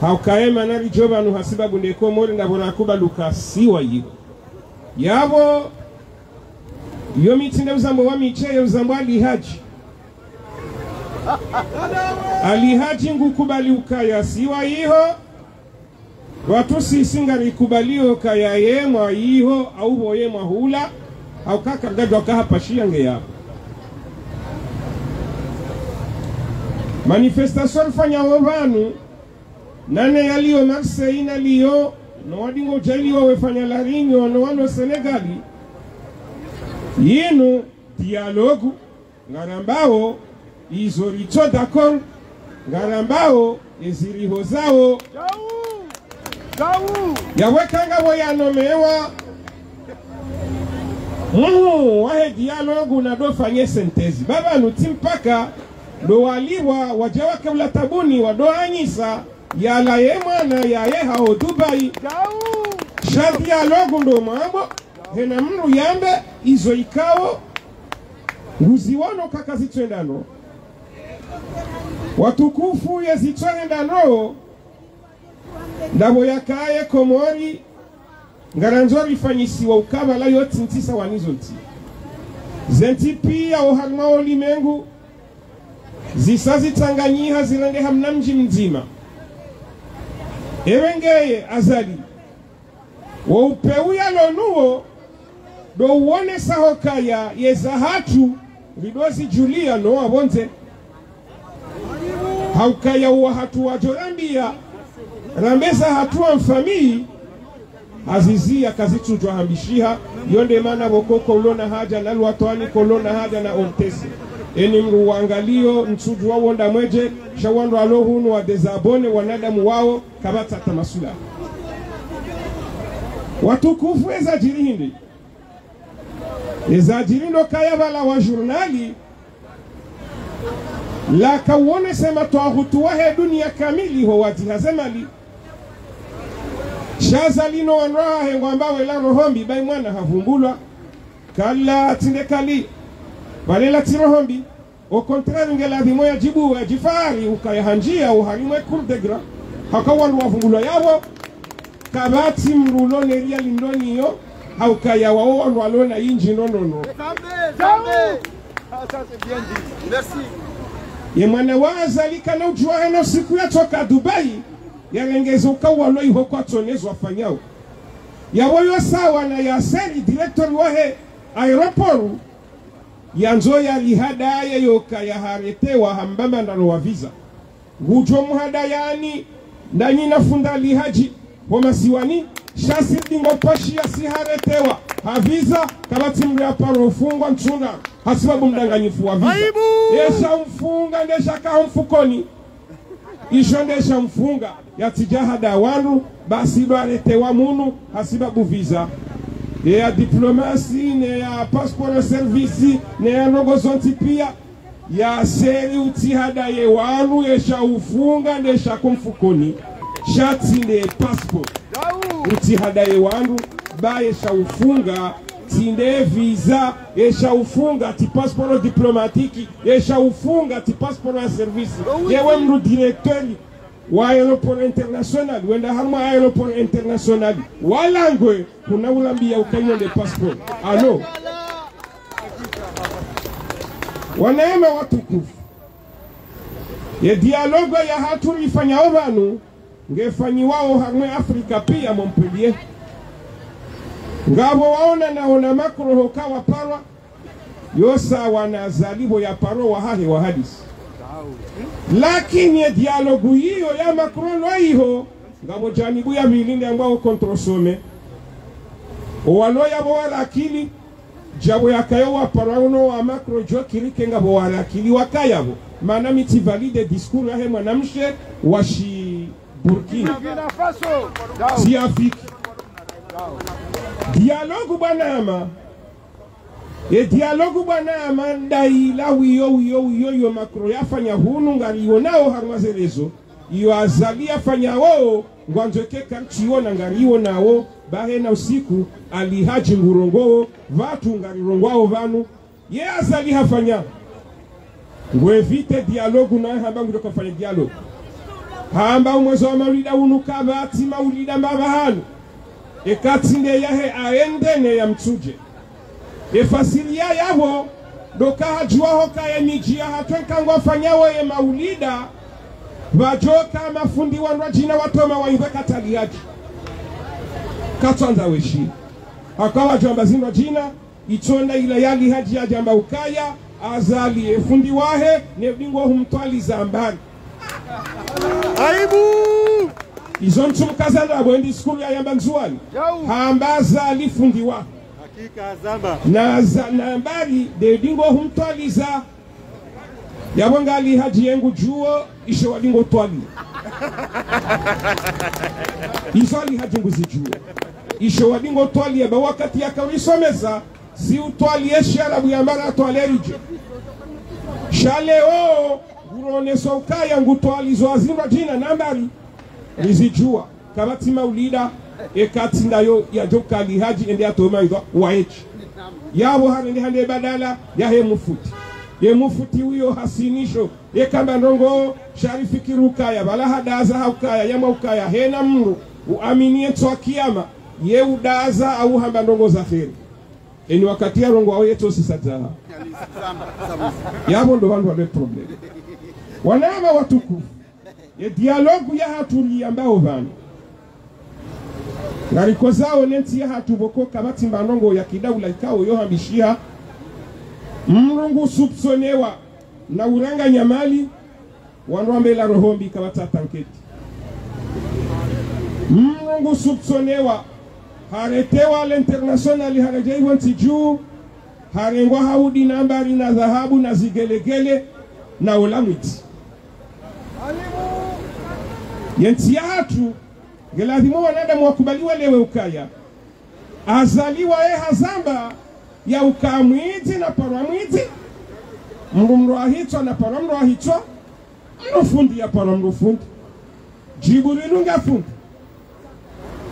haukaema nari joba nu hasiba bundeko mori ndabona kuba lukasiwa yigo yabo yo mitinde uzambo wa miche uzambo alihaji ngukubali ukaya siwa iho watu sisinga rikubalio kaya yemwa iho au boyemwa hula au kaka gadwa kaha pashiange yapo manifestation fanya wabanu nane yaliyo Marseille na Lyon no wadingo jali wafanya larinyo no wano Senegali yinu dialogu ngarambao izo richo d'accord ngarambao iziriho zao yawekanga boyanomewa wahe dialogu na dofanye sentezi baba nutimpaka do waliwa wajewa kebla tabuni wadoanyisa yala yemwana yaye hao Dubai sha dialogu ndo mambo hena mnu yambe izo ikao nguziwano kaka zitwendano watukufu ya zitwendano ndabo yakaye Komori ngaranzori fanyisiwa ukaba la yoti ntisa wanizonti zenti pia oharma olimengu zisazi Tanganyiha zirenge hamna mji mzima ewengeye Azali wa upeuya lonuo do uone sahokaya yezahatu vidozi Julia no abonte haukaya uwa hatu wajorambia rambeza hatua mfamii azizia kazitu johambishiha yonde mana bokoko ulona haja na luatoani kolona haja na ontesi eni mru wangalio msudu wa wonda mweje shawando alohunu wa dezabone wanadamu wao kabata tamasula watukufu eza jirindi eza jirindo kaya bala wa jurnali la kawone sema tuahutuwahe dunia kamili ho wati hazemali shazalino wanrahe ngwambawe la rohombi bai mwana havumbulwa kala tindekali balela tirohombi au contraire ngela dhimo ya jibu ya jifari ukayahanjia uharimwe kurdegra hakawalu wavumbulwa yabo kabati mrulo neria lindoni yo haukaya wao walona inji nonono merci ye mwana wa Azali kana ujua eno siku ya toka Dubai yarengezo kawalo iho kwa tonezo afanyao yawoyo sawa na yaseri director wahe aeroporu yanzo ya lihadaya yoka ya haretewa hambamba ndano wa visa gujo muhadayani ndanyi nafunda lihaji homa siwani shasi dingo pashi ya siharetewa haviza kabati mre aparo ufungwa mchuna hasibabu mdanganyifu wa visa yesha mfunga ndesha kaho mfukoni ishondesha mfunga yatijahada wandu basi ndo aletewa munu hasibabu visa ya diplomasi ne ya passport service ne ya nogozonti pia ya seri utihada ye wandu yesha ufunga ndesha kumfukoni shati ne passport utihada ye wandu ba yesha ufunga tinde visa yesha ufunga ti passport diplomatiki yesha ufunga ti passport ya service yewe mru directori wa aeroport international wenda harma aeroport international walangwe kuna ulambia ukanyo de passport alo wanaema watukufu ye dialogo ya hatu ifanya ovanu ngefanyi wao harma Afrika pia Montpellier ngabo waona naona makro hokawa parwa yosa wanazalibo ya paro wa hahe wa hadisi lakini ya dialogu hiyo ya Macron hiyo ngabo janibu ya milinde ambao kontrosome waloya bora akili jabo yakayo wa parauno wa Macron jo kirike ngabo wala akili wakayabo maana miti valide discours ya mwanamshe washi Burkina Faso si Afrika dialogu banama dialogu banama ndai la wiyo Macron yafanya hunu ngari yonao harmazerezo iyo azali yafanya wao ngwanzoke kanchiona ngari yonao bahe na usiku alihaji ngurongo vatu ngari rongwao vanu ye azali hafanya ngwevite dialogu na hamba ngudoka fanya dialogu hamba umwezo wa maulida unukaba ati maulida mbabahanu ekatinde yahe aendene ya mtuje efasilia yabo doka hajuaho kaya nijia hatwenka ngwafanyawo ye maulida bajoka mafundi wanwa jina watoma waimbe kataliaji katonda weshi hakawa jamba zinwa jina itonda ila yali haji ya jamba ukaya azali efundi wahe nebingwa humtwali zambari aibu izo mtumkazana wendi skulu ya yamba nzuani hambaza alifundi wahe na mbali de dingo humtwaliza yabongali haji yengu juo isho wadingo twali iso ali haji nguzi juo isho wadingo twali yaba wakati ya kawisomeza si utwali yeshi arabu ya mara twalerije shale o urone soukaya ngutwali zo azimba jina nambari nizijua kabati maulida ekati ndayo ya joka lihaji ende atoma hizo waechi yabo hande hande badala ya he mufuti ye mufuti huyo hasinisho ye kamba ndongo sharifi kirukaya bala hadaza haukaya yama ukaya hena mru uaminie twa kiyama ye udaza au hamba ndongo za kheri eni wakati ya rongo au yeto sisataha yabo ndo wandu wale problem wanama watuku ye dialogu ya hatuli ambao vani Nariko zao nenti ya hatuboko kabati mbandongo ya kidaula ikao yoha mishia mrungu subsonewa na uranga nyamali wanwambe la rohombi kabata tanketi mrungu subsonewa haretewa l'internationali harejei wanti juu harengwa haudi nambari na dhahabu na zigelegele na ulamwiti yenti ya hatu gelazimo wanadamu wakubaliwa lewe ukaya azaliwa hazamba ya ukamwiti na paramwiti mrumro ahitwa na paramro ahitwa mrufundi ya paramro fundi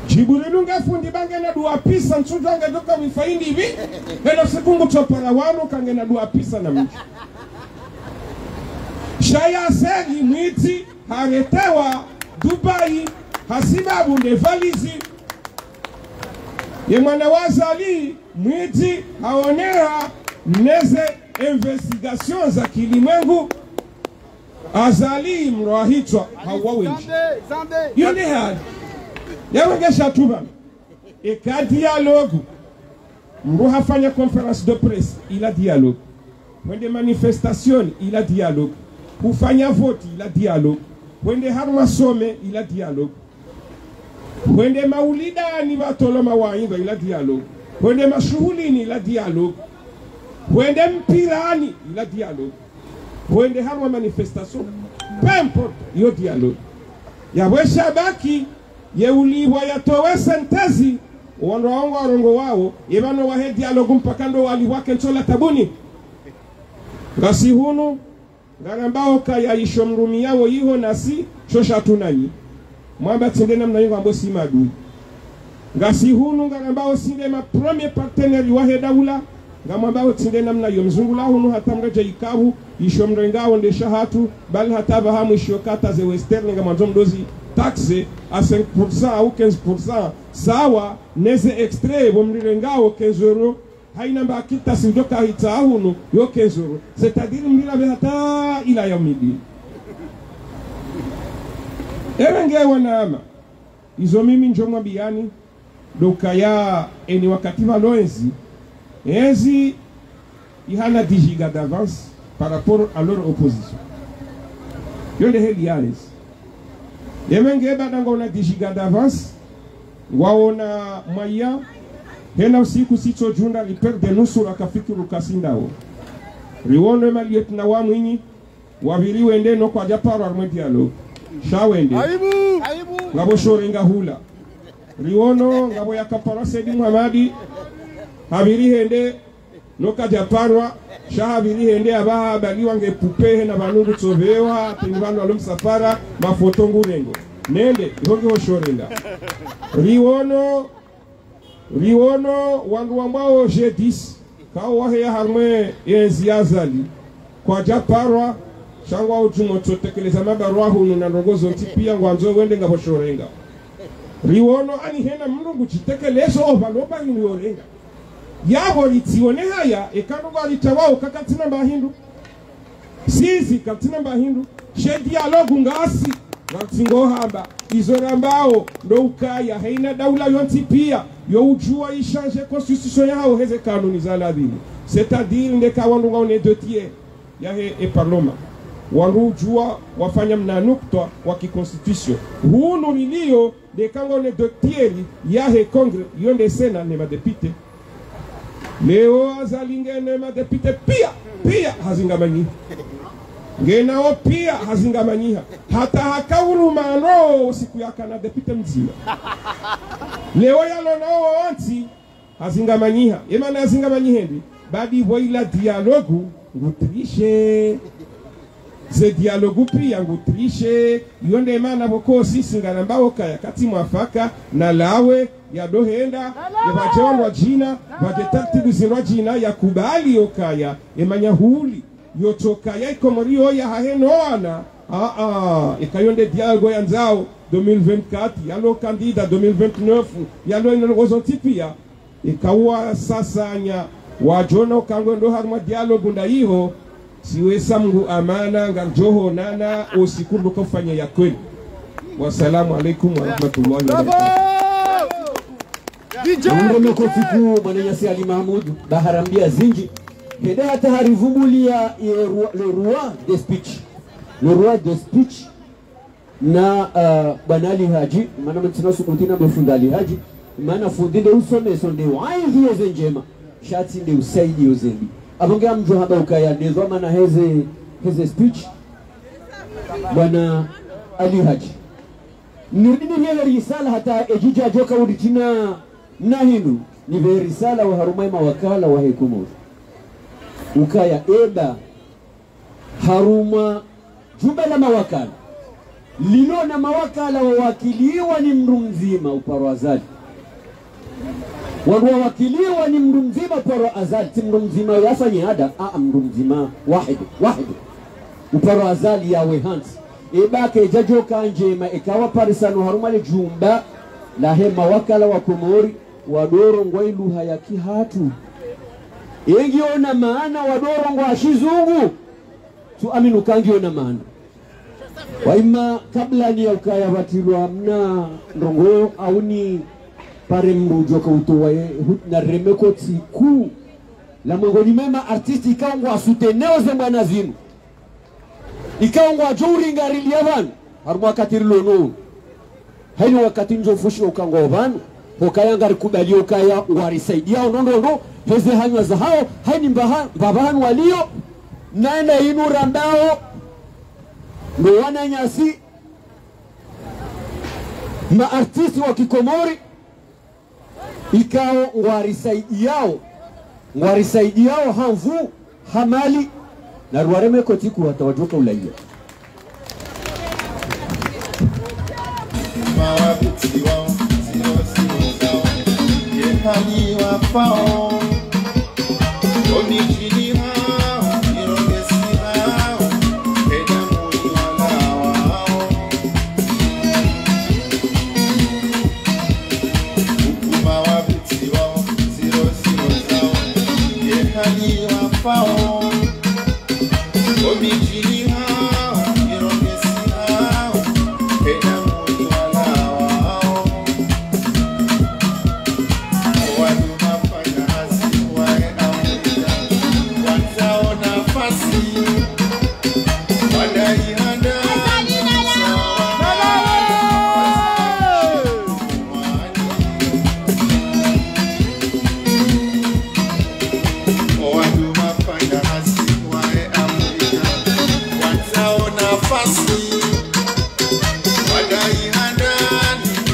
jiburilunga fundi bange na dua pisa nchujanga doka mifaindi hivi helo sekungu topara wano kange na dua pisa na mji shaya segi mwiti haretewa Dubai hasibabu ndevalizi ye mwana wazali mwiti haonera neze investigation za kilimwengu azali mroahitwa hawawenji yone hadi yawengesha tuba eka dialogue mro hafanya conference de presse ila dialogue wende manifestation ila dialogue hufanya vote ila dialogue wende harma some ila dialogue wende maulida ni batoloma wainga ila dialogue wende mashuhulini ila dialogue wende mpirani ila dialogue wende harma manifestation pempo yo dialogue ya wesha baki ye uliwa yatowe sentezi wando wangu warongo wao ibano wahe dialogue mpaka ndo waliwake nchola tabuni ngasi hunu ngambao kaya isho mrumi yao iho nasi shosha tunanyi mwamba tindena mnayunga ambo si madui ngasi hunu ngambao sinde ma premier partenaire wahe daula ngamwambao tindena mnayo mzungula hunu hata mreja ikabu isho mrengao ndesha hatu bali hata bahamu isho kata ze western ngamanzo mdozi taxe a 5% au 15% sawa neze extrait bomrengao 15 euros haina mbakita sindoka hita hunu yo 15 euros c'est-à-dire mlila hata ila ya midi erenge wanaama izo mimi njomwa biani doka ya eni wakati valoenzi ezi ihana 10 gigas d'avance par rapport à leur opposition yonde heli yanes yemenge badango una 10 gigas d'avance waona maya hena usiku sito junda liperde nusu akafikiru kasindao riwono maliet na wa mwinyi wabili wende no kwa japaro armwe dialogue shawende aibu ngabo shorenga hula riwono ngabo yakapara Sedi Muhamadi habiri hende no ka japarwa shahabiri hende abaha baliwa nge pupehe na banungu tsovewa tingwano alumsafara mafoto ngurengo nende hongo shorenga riwono wandu wambao G10 kao wahe ya harmwe yenzi yazali kwa japarwa shangwa ujumo totekeleza mabarua hunu na nrongozo ntipia ngwanzo wende ngabo shorenga riwono ani hena mrungu chitekeleza ovaloba ni orenga yabo litione haya ekanugo alitawao kakatina mbahindu sisi katina mbahindu she dialogue ngasi ngatingo hamba izorambao ndo ukaya haina daula yonti pia yo ujua ishange constitution yao heze kanuni za ladini c'est-à-dire ndeka wandu ngone deux tiers ya e parlement wandu ujua wafanya mnanukta wa kiconstitution hunu nilio ndeka ngone deux tiers ya he congrès yonde sena ne madepite leo azalingene madepite pia hazingamanyi ngenao pia hazingamanyiha hata hakauru mano siku yaka na depite mzima leo yalo nao wanti hazingamanyiha emana hazingamanyihendi badi voila dialogu ngutrishe ze dialogu pia ngutrishe yonde emana boko sisi nganambao kaya kati mwafaka na lawe ya dohenda ya bajewanwa jina bajetaktibu zinwa jina ya kubali yokaya emanya huli yotoka ya ikomorio ya hahenoana ikayonde dialogo ya nzao 2024 yalo kandida 2029 yalo inalogozotipia ikawa sasa nya wajona ukangondo harma dialogo ndaiho siwesa Mungu amana ngarjoho nana usikundu kufanya ya kweli. Wassalamu alaikum wa rahmatullahi wa barakatuh. Mungu mkofiku mwananyasi Ali Mahmoud baharambia zinji kede hata harivumulia le roi de speech na banali haji maana mtina sukutina befundali haji maana fundinde usome sonde waidi yozenjema shati nde usaidi yozendi abongea mjo haba ukaya nezo maana heze speech bwana Ali Haji niridi ile risala hata ejija joka uditina na hindu ni ve risala wa harumai mawakala wa hekumu ukaya eba haruma jumba la mawakala lilo na mawakala wawakiliwa ni mndu mzima uparo azali wawakiliwa ni mndu mzima uparo azali ti mndu mzima yafanye ada mndu mzima wahidu uparo azali yawe hansi eba kejajo kanjema ikawa parisano haruma le jumba la he mawakala wa Komori wadoro ngwailu hayaki hatu yengiona maana wadoro ngwa shizungu tu aminu kangiona maana waima kabla ni ukaya batilwa amna ndongo auni pare mrujo ka utowaye na remeko tiku la mongoni mema artisti ikangwa suteneo ze mwana zinu ikangwa juri ngari liavan harma katirlo no haini wakati njo fushi ukangwa van hokaya ngari kubali ukaya warisaidia ndondo heze hanywa za hao haini babahan walio nana inu rambao ndo wananyasi maartisti wa Kikomori ikao ngwarisaidi yao hanvu hamali na ruareme kotiku hatawajoka ulaia mawabiti wao sio zao yehani wafao omijini hao irogesi hao edamuni wala wao mawabiti wao sio zao yehani wafao omijini hao irogesi hao edamuni wala wao wanumafanya hasi waeamrika wanzao nafasi wanaihanda wanumafanya hasi waeamrika wanzao nafasi wanaihanda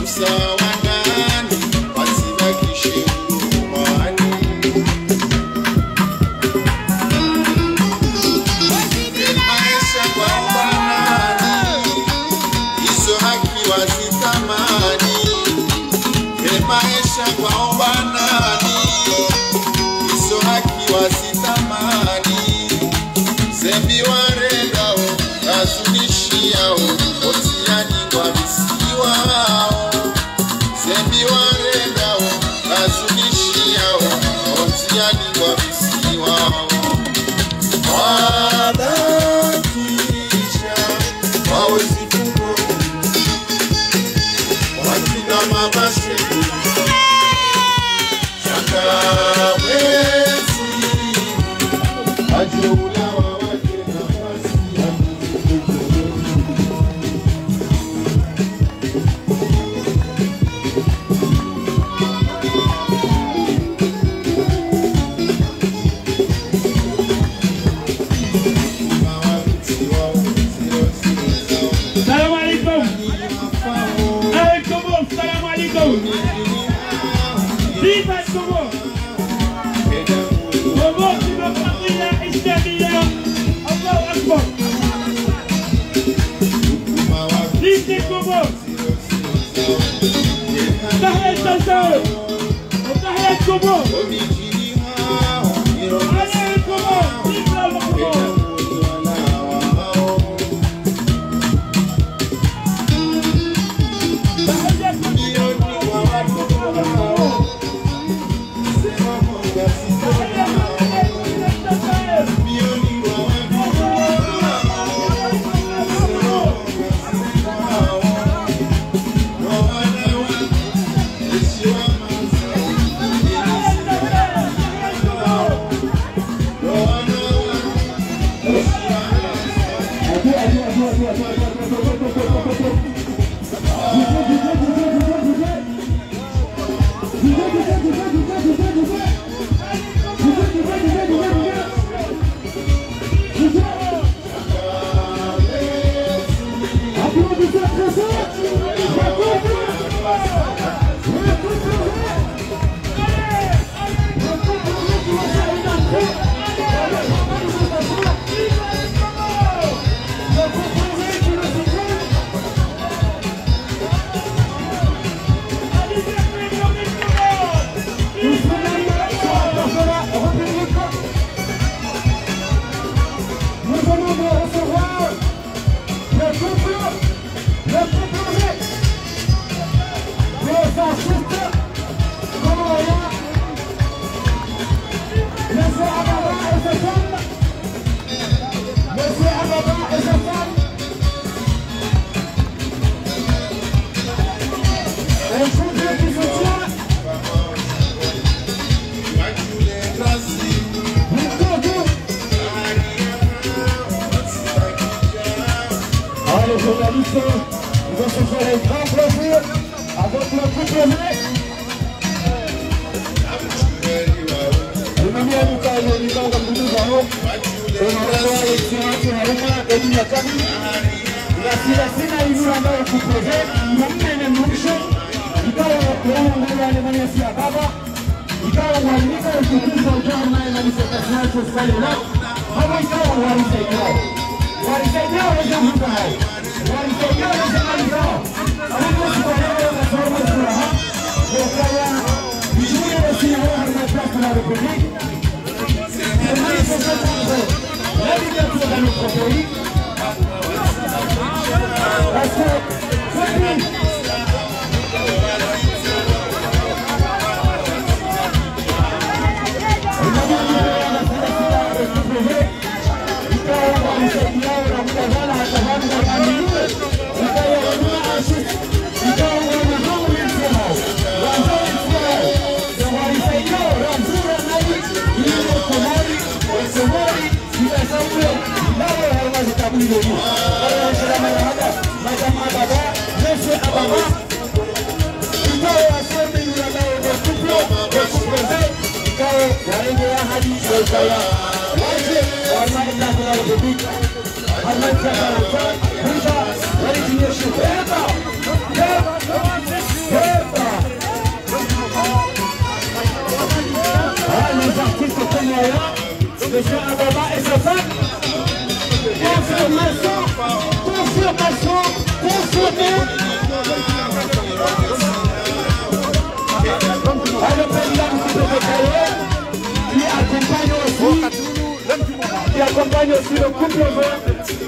usawa ndani wasibakishe umani maisha kwa ubanani hizo haki wazitamani maisha kwa ubanani hizo haki wazitamani zembi warendao kazunishiao otiani kwa visiwao zembi warendao kazunishiao otiani kwa visiwao wadatisha wawesifungo wakina mabasheku shakawezi ajoulawa wake nafasi ya Salam alaikum. Alaikum, salam alaikum. Viva el Congo. Congo, démocratie islamia. Allahu Akbar. Vive le Congo. Tahia Tanzania. Tahia Congo. Allez Congo, vive le Congo. Les journalistes, nous avons fait un grand plaisir avec le couple. Nous Ngoja alimanyasi baba. Ikawa mwalika utukufu ujao naye manifestation yako swali leo. Hapo ikawa walisaidia. Walisaidia wale mtao. Walisaidia wale mtao. Hapo kwa leo na somo sura. Kwa vizuri basi hao haraka na republiki. Qui accompagne aussi le couple